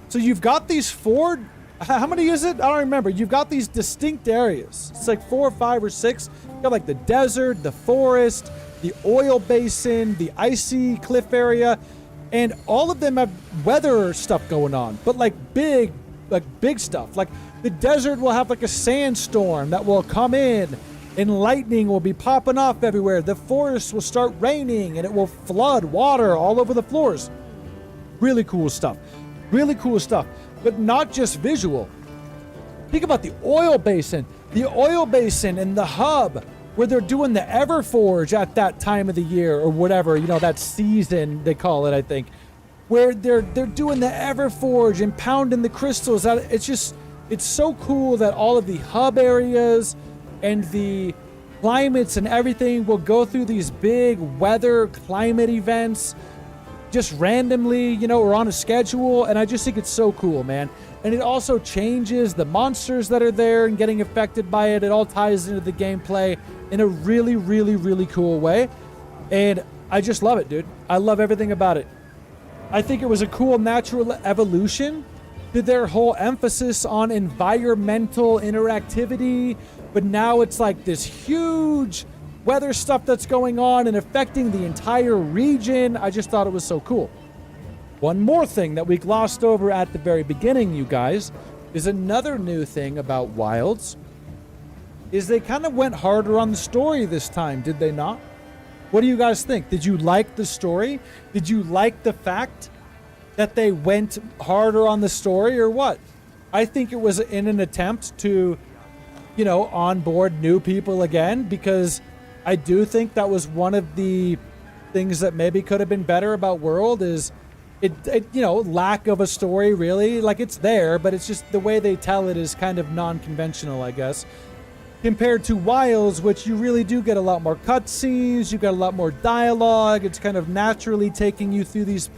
So you've got these four, how many is it? I don't remember. You've got these distinct areas. It's like 4 or 5 or 6. You've got like the desert, the forest, the oil basin, the icy cliff area. And all of them have weather stuff going on, but like big stuff. Like the desert will have like a sandstorm that will come in and lightning will be popping off everywhere. The forest will start raining and it will flood water all over the floors. Really cool stuff. Really cool stuff, but not just visual. Think about the oil basin. The oil basin and the hub where they're doing the Everforge at that time of the year or whatever, you know, that season they call it, I think, where they're doing the Everforge and pounding the crystals out. It's so cool that all of the hub areas and the climates and everything will go through these big weather climate events just randomly, you know, or on a schedule. And I just think it's so cool, man. And it also changes the monsters that are there and getting affected by it. It all ties into the gameplay in a really, really, really cool way. And I just love it, dude. I love everything about it. I think it was a cool natural evolution to their whole emphasis on environmental interactivity. But now it's like this huge weather stuff that's going on and affecting the entire region. I just thought it was so cool. One more thing that we glossed over at the very beginning, you guys, is another new thing about Wilds, is they kind of went harder on the story this time, did they not? What do you guys think? Did you like the story? Did you like the fact that they went harder on the story, or what? I think it was in an attempt to, you know, onboard new people again, because I do think that was one of the things that maybe could have been better about World is it, you know, lack of a story, really. Like, it's there, but it's just the way they tell it is kind of non-conventional, I guess, compared to Wilds, which you really do get a lot more cutscenes, you got a lot more dialogue, it's kind of naturally taking you through these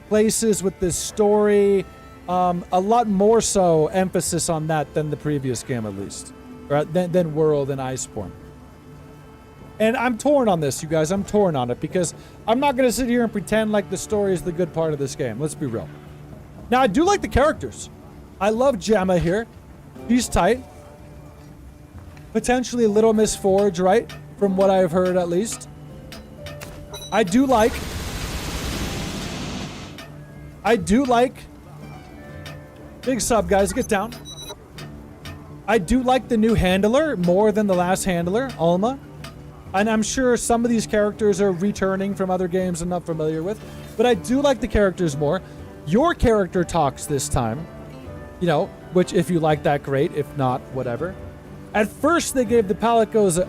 places with this story. A lot more so emphasis on that than the previous game, at least, or than World and Iceborne. And I'm torn on this, you guys. I'm torn on it because I'm not going to sit here and pretend like the story is the good part of this game. Let's be real. Now, I do like the characters. I love Gemma here. She's tight. Potentially Little Miss Forge, right? From what I've heard, at least. I do like... Big sub, guys. Get down. I do like the new handler more than the last handler, Alma. And I'm sure some of these characters are returning from other games I'm not familiar with. But I do like the characters more. Your character talks this time. You know, which if you like that, great. If not, whatever. At first, they gave the Palicos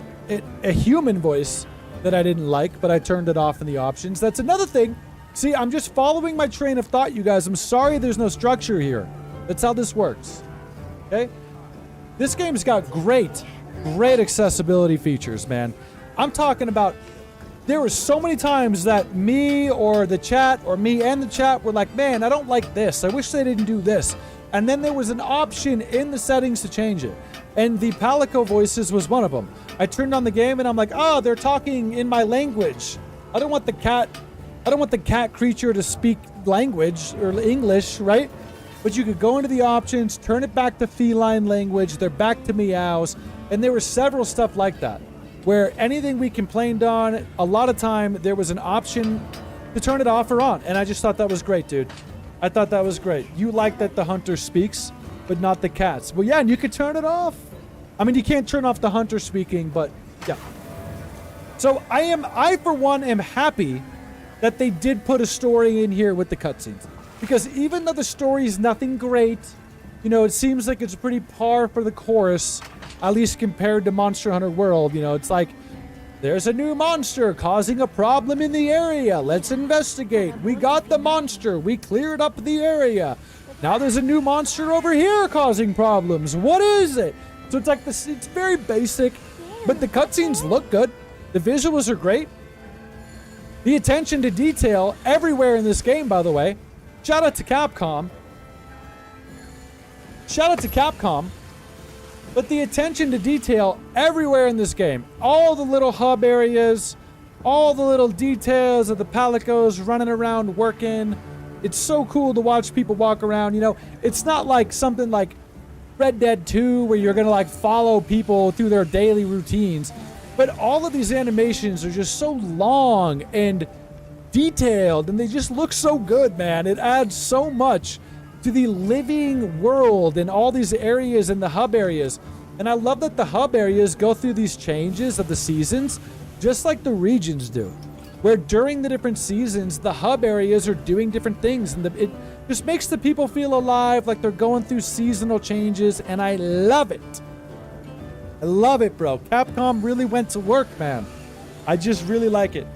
a human voice that I didn't like, but I turned it off in the options. That's another thing. See, I'm just following my train of thought, you guys. I'm sorry there's no structure here. That's how this works. Okay? This game's got great accessibility features, man. I'm talking about, there were so many times that me or the chat or me and the chat were like, man, I don't like this. I wish they didn't do this. And then there was an option in the settings to change it. And the Palico voices was one of them. I turned on the game and I'm like, oh, they're talking in my language. I don't want the cat creature to speak language or English, right? But you could go into the options, turn it back to feline language. They're back to meows. And there were several stuff like that, where anything we complained on, a lot of time there was an option to turn it off or on. And I just thought that was great, dude. I thought that was great. You like that the hunter speaks, but not the cats. Well, yeah, and you could turn it off. I mean, you can't turn off the hunter speaking, but yeah. So I for one am happy that they did put a story in here with the cutscenes. Because even though the story is nothing great, you know, it seems like it's pretty par for the course, at least compared to Monster Hunter World. You know, it's like, there's a new monster causing a problem in the area. Let's investigate. We got the monster. We cleared up the area. Now there's a new monster over here causing problems. What is it? So it's like this, it's very basic, but the cutscenes look good. The visuals are great. The attention to detail everywhere in this game, by the way. Shout out to Capcom. Shout out to Capcom. But the attention to detail everywhere in this game. All the little hub areas, all the little details of the palicos running around working. It's so cool to watch people walk around. You know, it's not like something like Red Dead 2 where you're going to like follow people through their daily routines. But all of these animations are just so long and detailed, and they just look so good, man. It adds so much to the living world in all these areas and the hub areas. And I love that the hub areas go through these changes of the seasons, just like the regions do, where during the different seasons, the hub areas are doing different things, and it just makes the people feel alive, like they're going through seasonal changes, and I love it. I love it, bro. Capcom really went to work, man. I just really like it.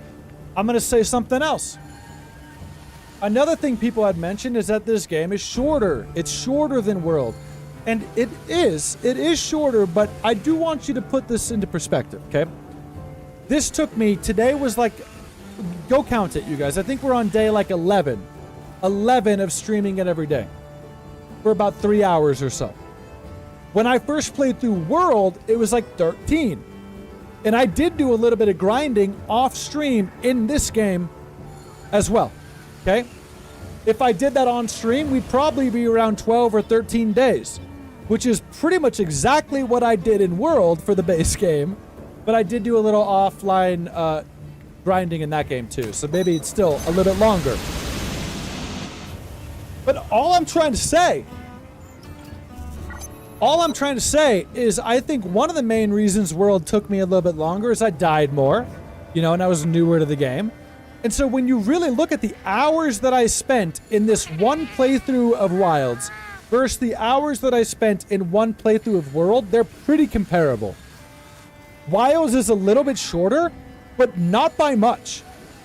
I'm gonna say something else. Another thing people had mentioned is that this game is shorter. It's shorter than World. And it is shorter, but I do want you to put this into perspective, okay? This took me, today was like, go count it, you guys. I think we're on day like 11. 11 of streaming it every day. For about 3 hours or so. When I first played through World, it was like 13. And I did do a little bit of grinding off stream in this game as well. Okay? If I did that on stream, we'd probably be around 12 or 13 days, which is pretty much exactly what I did in World for the base game. But I did do a little offline grinding in that game too, so maybe it's still a little bit longer. But all I'm trying to say is I think one of the main reasons World took me a little bit longer is I died more, you know, and I was newer to the game. And so when you really look at the hours that I spent in this one playthrough of Wilds versus the hours that I spent in one playthrough of World, they're pretty comparable. Wilds is a little bit shorter, but not by much.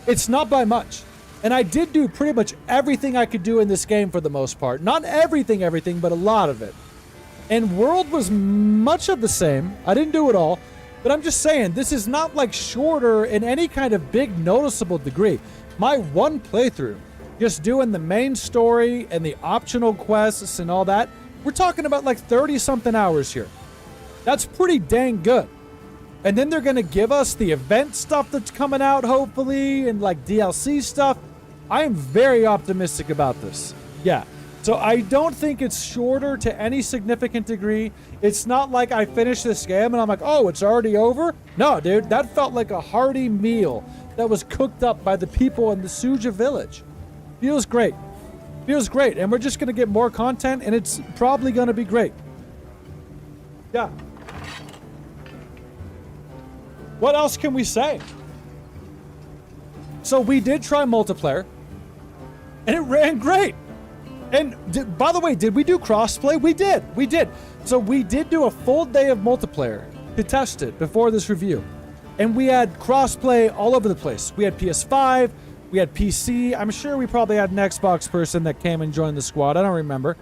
It's not by much. And I did do pretty much everything I could do in this game for the most part. Not everything, but a lot of it. And World was much of the same. I didn't do it all. But I'm just saying, this is not like shorter in any kind of big noticeable degree. My one playthrough, just doing the main story and the optional quests and all that, we're talking about like 30-something hours here. That's pretty dang good. And then they're going to give us the event stuff that's coming out, hopefully, and like DLC stuff. I am very optimistic about this. Yeah. So I don't think it's shorter to any significant degree. It's not like I finished this game and I'm like, oh, it's already over? No, dude, that felt like a hearty meal that was cooked up by the people in the Suja village. Feels great. Feels great. And we're just going to get more content, and it's probably going to be great. Yeah. What else can we say? So we did try multiplayer, and it ran great. And by the way, did we do crossplay? We did. So we did do a full day of multiplayer to test it before this review. And we had crossplay all over the place. We had PS5, we had PC. I'm sure we probably had an Xbox person that came and joined the squad. I don't remember.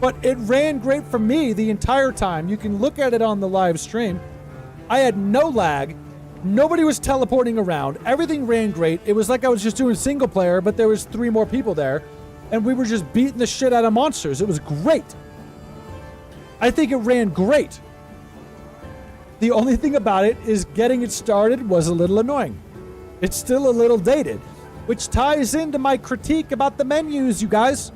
But it ran great for me the entire time. You can look at it on the live stream. I had no lag. Nobody was teleporting around. Everything ran great. It was like I was just doing single player, but there was 3 more people there. And we were just beating the shit out of monsters. It was great. I think it ran great. The only thing about it is getting it started was a little annoying. It's still a little dated, which ties into my critique about the menus, you guys.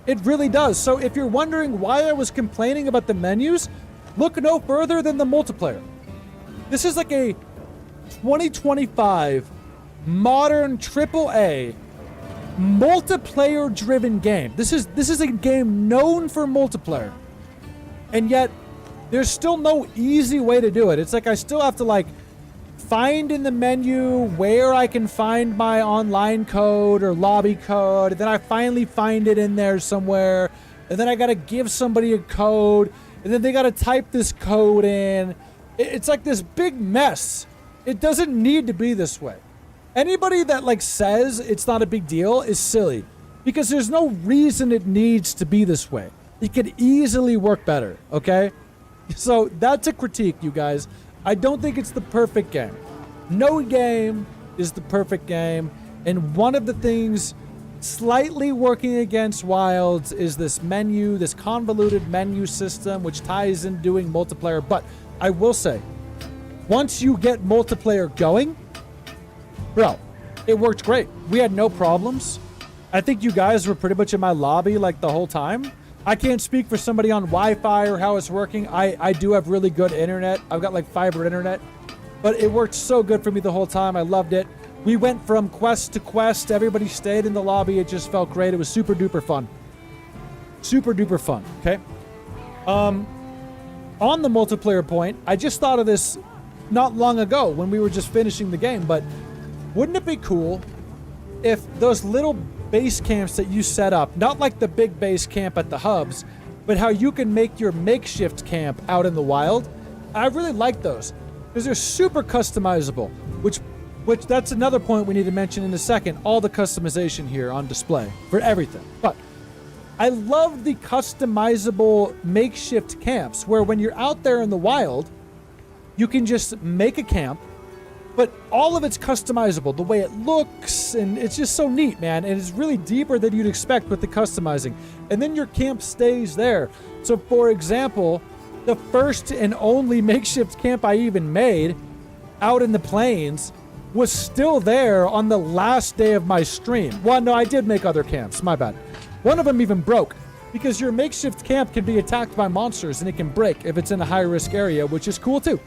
It really does. So if you're wondering why I was complaining about the menus, look no further than the multiplayer. This is like a 2025 modern AAA multiplayer-driven game. This is a game known for multiplayer, and yet there's still no easy way to do it. It's like I still have to like find in the menu where I can find my online code or lobby code, and then I finally find it in there somewhere, and then I gotta give somebody a code, and then they gotta type this code in. It's like this big mess. It doesn't need to be this way. Anybody that like says it's not a big deal is silly, because there's no reason it needs to be this way. It could easily work better, okay? So that's a critique, you guys. I don't think it's the perfect game. No game is the perfect game, and one of the things slightly working against Wilds is this menu, this convoluted menu system, which ties in doing multiplayer. But I will say, once you get multiplayer going, bro, it worked great. We had no problems. I think you guys were pretty much in my lobby like the whole time. I can't speak for somebody on Wi-Fi or how it's working. I do have really good internet. I've got like fiber internet, but it worked so good for me the whole time. I loved it. We went from quest to quest. Everybody stayed in the lobby. It just felt great. It was super duper fun. Super duper fun, okay? On the multiplayer point, I just thought of this not long ago when we were just finishing the game, but wouldn't it be cool if those little base camps that you set up, not like the big base camp at the hubs, but how you can make your makeshift camp out in the wild? I really like those because they're super customizable, which that's another point we need to mention in a second. All the customization here on display for everything. But I love the customizable makeshift camps where when you're out there in the wild, you can just make a camp, but all of it's customizable, the way it looks, and it's just so neat, man. And it's really deeper than you'd expect with the customizing. And then your camp stays there. So for example, the first and only makeshift camp I even made out in the plains was still there on the last day of my stream. Well, no, I did make other camps, my bad. One of them even broke because your makeshift camp can be attacked by monsters and it can break if it's in a high risk area, which is cool too.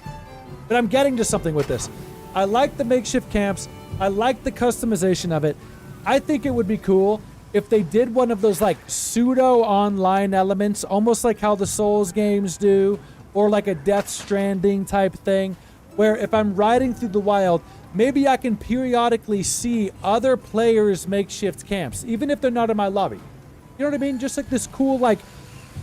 But I'm getting to something with this. I like the makeshift camps. I like the customization of it. I think it would be cool if they did one of those like pseudo online elements, almost like how the Souls games do, or like a Death Stranding type thing, where if I'm riding through the wild, maybe I can periodically see other players' makeshift camps, even if they're not in my lobby. You know what I mean? Just like this cool, like,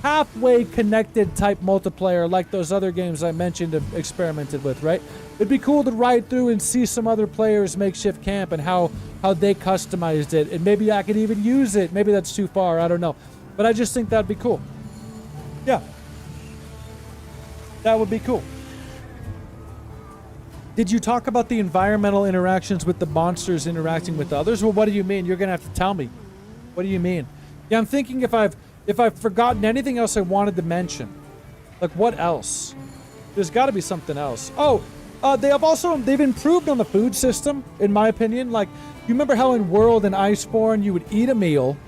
halfway connected type multiplayer like those other games I mentioned have experimented with, right? It'd be cool to ride through and see some other players' makeshift camp and how they customized it. And maybe I could even use it. Maybe that's too far. I don't know. But I just think that'd be cool. Yeah. That would be cool. Did you talk about the environmental interactions with the monsters interacting with others? Well, what do you mean? You're going to have to tell me. What do you mean? Yeah, I'm thinking if I've forgotten anything else I wanted to mention. Like, what else? There's got to be something else. Oh, they've improved on the food system, in my opinion. Like, you remember how in World and Iceborne you would eat a meal,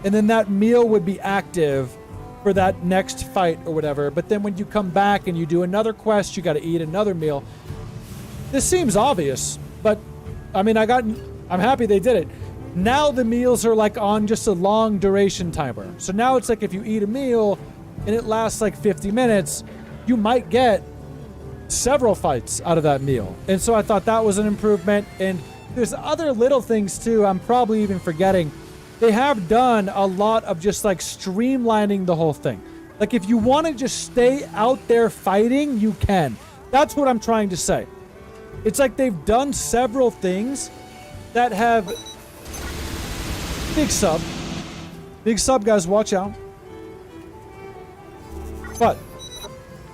and then that meal would be active for that next fight or whatever. But then when you come back and you do another quest, you got to eat another meal. This seems obvious, but I mean, I'm happy they did it. Now the meals are like on just a long duration timer. So now it's like if you eat a meal and it lasts like 50 minutes, you might get several fights out of that meal. And so I thought that was an improvement. And there's other little things too I'm probably even forgetting. They have done a lot of just like streamlining the whole thing. Like if you want to just stay out there fighting, you can. That's what I'm trying to say. It's like they've done several things that have... Big sub. Big sub, guys. Watch out. But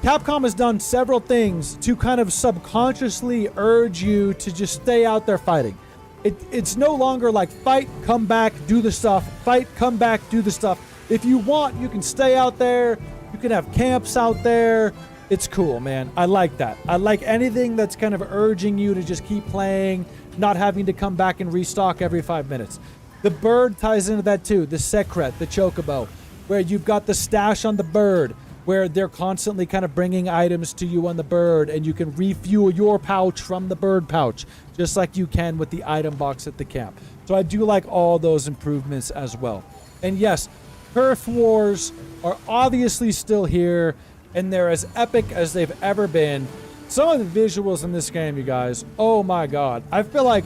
Capcom has done several things to kind of subconsciously urge you to just stay out there fighting. It's no longer like fight, come back, do the stuff. Fight, come back, do the stuff. If you want, you can stay out there. You can have camps out there. It's cool, man. I like that. I like anything that's kind of urging you to just keep playing, not having to come back and restock every 5 minutes. The bird ties into that too. The secret, the chocobo, where you've got the stash on the bird, where they're constantly kind of bringing items to you on the bird, and you can refuel your pouch from the bird pouch, just like you can with the item box at the camp. So I do like all those improvements as well. And yes, turf wars are obviously still here, and they're as epic as they've ever been. Some of the visuals in this game, you guys, oh my god. I feel like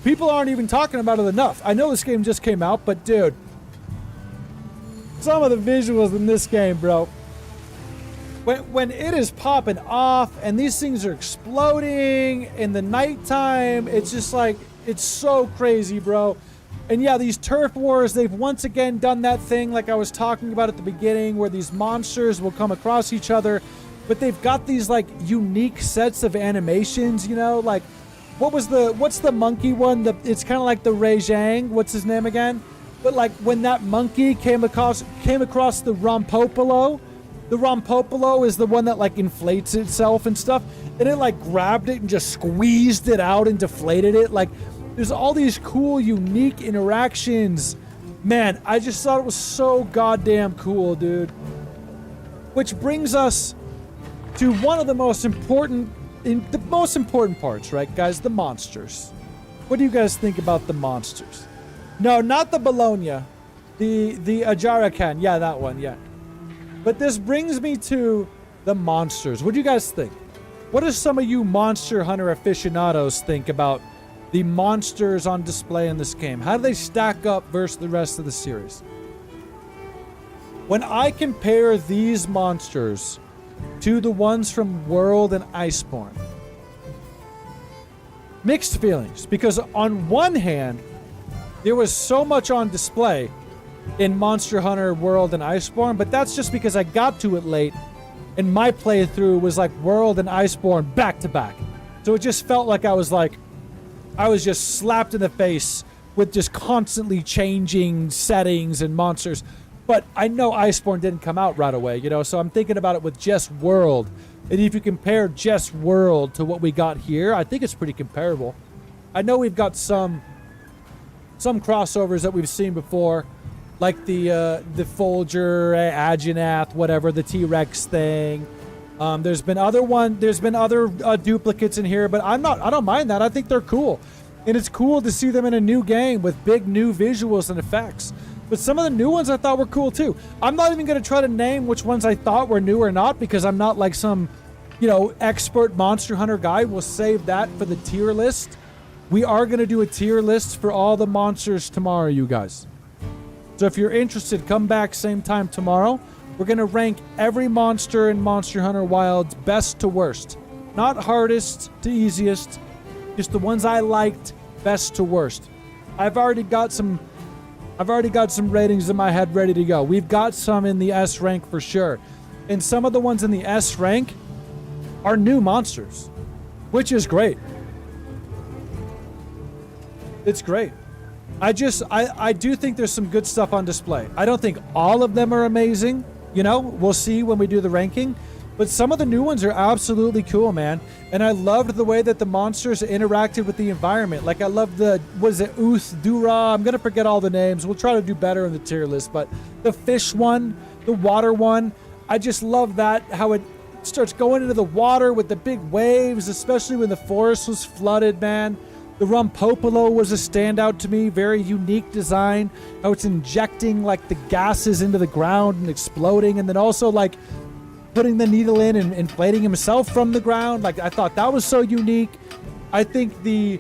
people aren't even talking about it enough. I know this game just came out, but dude, some of the visuals in this game, bro. When it is popping off and these things are exploding in the nighttime, it's just like, it's so crazy, bro. And yeah, these turf wars, they've once again done that thing like I was talking about at the beginning, where these monsters will come across each other, but they've got these like unique sets of animations, you know, like what's the monkey one? It's kind of like the Rei Zhang. What's his name again? But like when that monkey came across the Rompopolo. The Rompopolo is the one that like inflates itself and stuff, and it like grabbed it and just squeezed it out and deflated it. Like there's all these cool, unique interactions. Man, I just thought it was so goddamn cool, dude. Which brings us to one of the most important parts, right, guys? The monsters. What do you guys think about the monsters? No, not the Bologna. The Ajarakan. Yeah, that one, yeah. But this brings me to the monsters. What do you guys think? What do some of you Monster Hunter aficionados think about the monsters on display in this game? How do they stack up versus the rest of the series? When I compare these monsters to the ones from World and Iceborne, mixed feelings, because on one hand, there was so much on display in Monster Hunter World and Iceborne, but that's just because I got to it late, and my playthrough was like World and Iceborne back to back. So it just felt like I was just slapped in the face with just constantly changing settings and monsters. But I know Iceborne didn't come out right away, you know, so I'm thinking about it with just World. And if you compare just World to what we got here, I think it's pretty comparable. I know we've got some crossovers that we've seen before, like the Folger, Agenath, whatever, the T-Rex thing. There's been other duplicates in here, but I don't mind that. I think they're cool. And it's cool to see them in a new game with big new visuals and effects. But some of the new ones I thought were cool too. I'm not even going to try to name which ones I thought were new or not, because I'm not like some, you know, expert Monster Hunter guy. We'll save that for the tier list. We are going to do a tier list for all the monsters tomorrow, you guys. So if you're interested, come back same time tomorrow. We're going to rank every monster in Monster Hunter Wilds best to worst. Not hardest to easiest, just the ones I liked best to worst. I've already got some ratings in my head ready to go. We've got some in the S rank for sure. And some of the ones in the S rank are new monsters, which is great. It's great. I do think there's some good stuff on display. I don't think all of them are amazing. You know, we'll see when we do the ranking. But some of the new ones are absolutely cool, man. And I loved the way that the monsters interacted with the environment. Like I loved Uth, Dura, I'm going to forget all the names. We'll try to do better in the tier list. But the fish one, the water one, I just love that, how it starts going into the water with the big waves, especially when the forest was flooded, man. The Rompopolo was a standout to me, very unique design. How it's injecting like the gases into the ground and exploding, and then also like putting the needle in and inflating himself from the ground. Like I thought that was so unique. I think the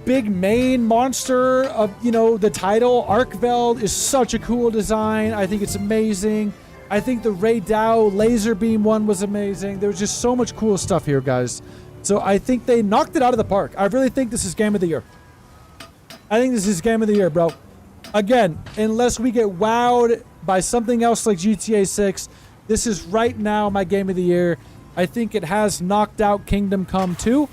big main monster of, you know, the title, Arkveld, is such a cool design. I think it's amazing. I think the Ray Dow laser beam one was amazing. There was just so much cool stuff here, guys. So I think they knocked it out of the park. I really think this is Game of the Year. I think this is Game of the Year, bro. Again, unless we get wowed by something else like GTA 6, this is right now my Game of the Year. I think it has knocked out Kingdom Come 2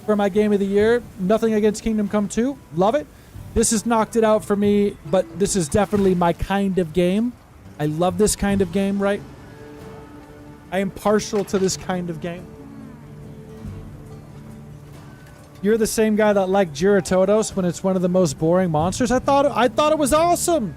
for my Game of the Year. Nothing against Kingdom Come 2. Love it. This has knocked it out for me, but this is definitely my kind of game. I love this kind of game, right? I am partial to this kind of game. You're the same guy that liked Giratodos when it's one of the most boring monsters. I thought it was awesome.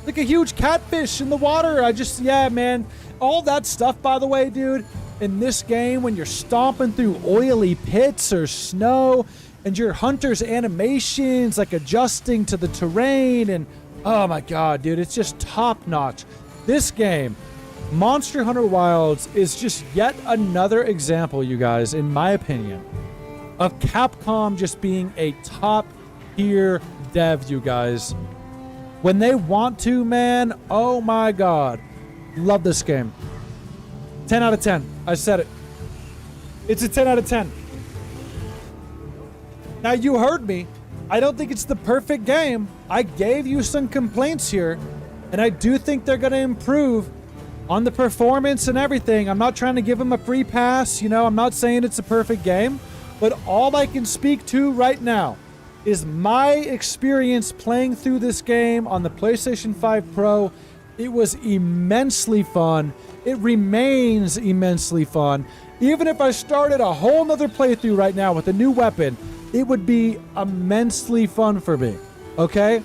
Like a huge catfish in the water. Yeah, man. All that stuff, by the way, dude, in this game, when you're stomping through oily pits or snow, and your hunter's animations, like adjusting to the terrain, and oh my god, dude, it's just top notch. This game, Monster Hunter Wilds, is just yet another example, you guys, in my opinion, of Capcom just being a top tier dev, you guys. When they want to, man, oh my god. Love this game. 10 out of 10. I said it. It's a 10 out of 10. Now, you heard me. I don't think it's the perfect game. I gave you some complaints here, and I do think they're going to improve on the performance and everything. I'm not trying to give them a free pass. You know, I'm not saying it's a perfect game, but all I can speak to right now is my experience playing through this game on the PlayStation 5 Pro. It was immensely fun. It remains immensely fun. Even if I started a whole nother playthrough right now with a new weapon, it would be immensely fun for me, okay?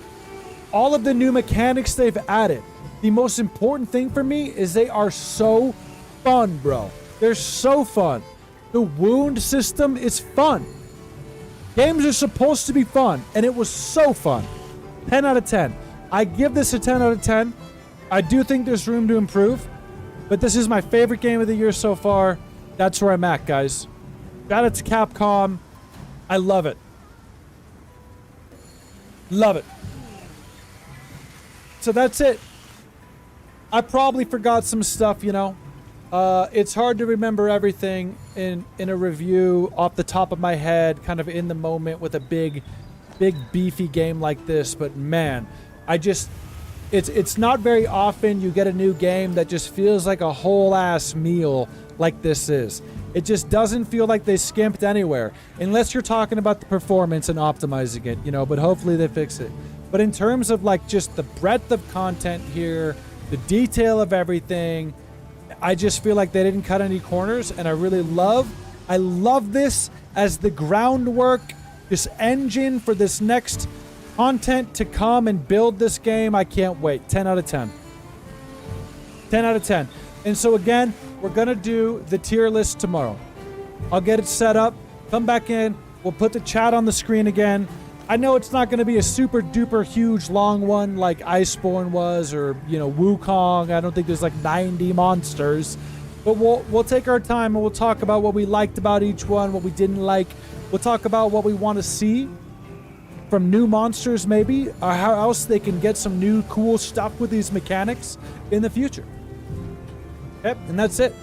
All of the new mechanics they've added, the most important thing for me is they are so fun, bro. They're so fun. The wound system is fun. Games are supposed to be fun, and it was so fun. 10 out of 10. I give this a 10 out of 10. I do think there's room to improve, but this is my favorite game of the year so far. That's where I'm at, guys. Shout out to Capcom. I love it. Love it. So that's it. I probably forgot some stuff, you know. It's hard to remember everything in a review off the top of my head, kind of in the moment with a big beefy game like this. But man, it's not very often you get a new game that just feels like a whole ass meal like this is. It just doesn't feel like they skimped anywhere, unless you're talking about the performance and optimizing it, you know, but hopefully they fix it. But in terms of like just the breadth of content here, the detail of everything, I just feel like they didn't cut any corners, and I love this as the groundwork, this engine for this next content to come and build this game. I can't wait. 10 out of 10. 10 out of 10. And so again, we're going to do the tier list tomorrow. I'll get it set up, come back in, we'll put the chat on the screen again. I know it's not going to be a super duper huge long one like Iceborne was, or, you know, Wukong. I don't think there's like 90 monsters. But we'll take our time and we'll talk about what we liked about each one, what we didn't like. We'll talk about what we want to see from new monsters maybe, or how else they can get some new cool stuff with these mechanics in the future. Yep, and that's it.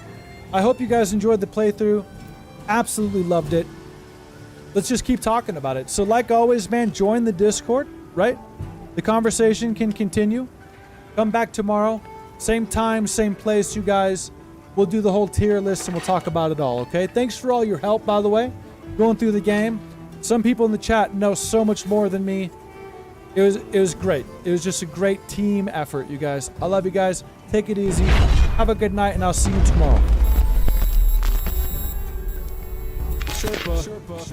I hope you guys enjoyed the playthrough. Absolutely loved it. Let's just keep talking about it. So like always, man, join the Discord, right? The conversation can continue. Come back tomorrow. Same time, same place, you guys. We'll do the whole tier list and we'll talk about it all, okay? Thanks for all your help, by the way, going through the game. Some people in the chat know so much more than me. It was great. It was just a great team effort, you guys. I love you guys. Take it easy. Have a good night, and I'll see you tomorrow. Sherpa.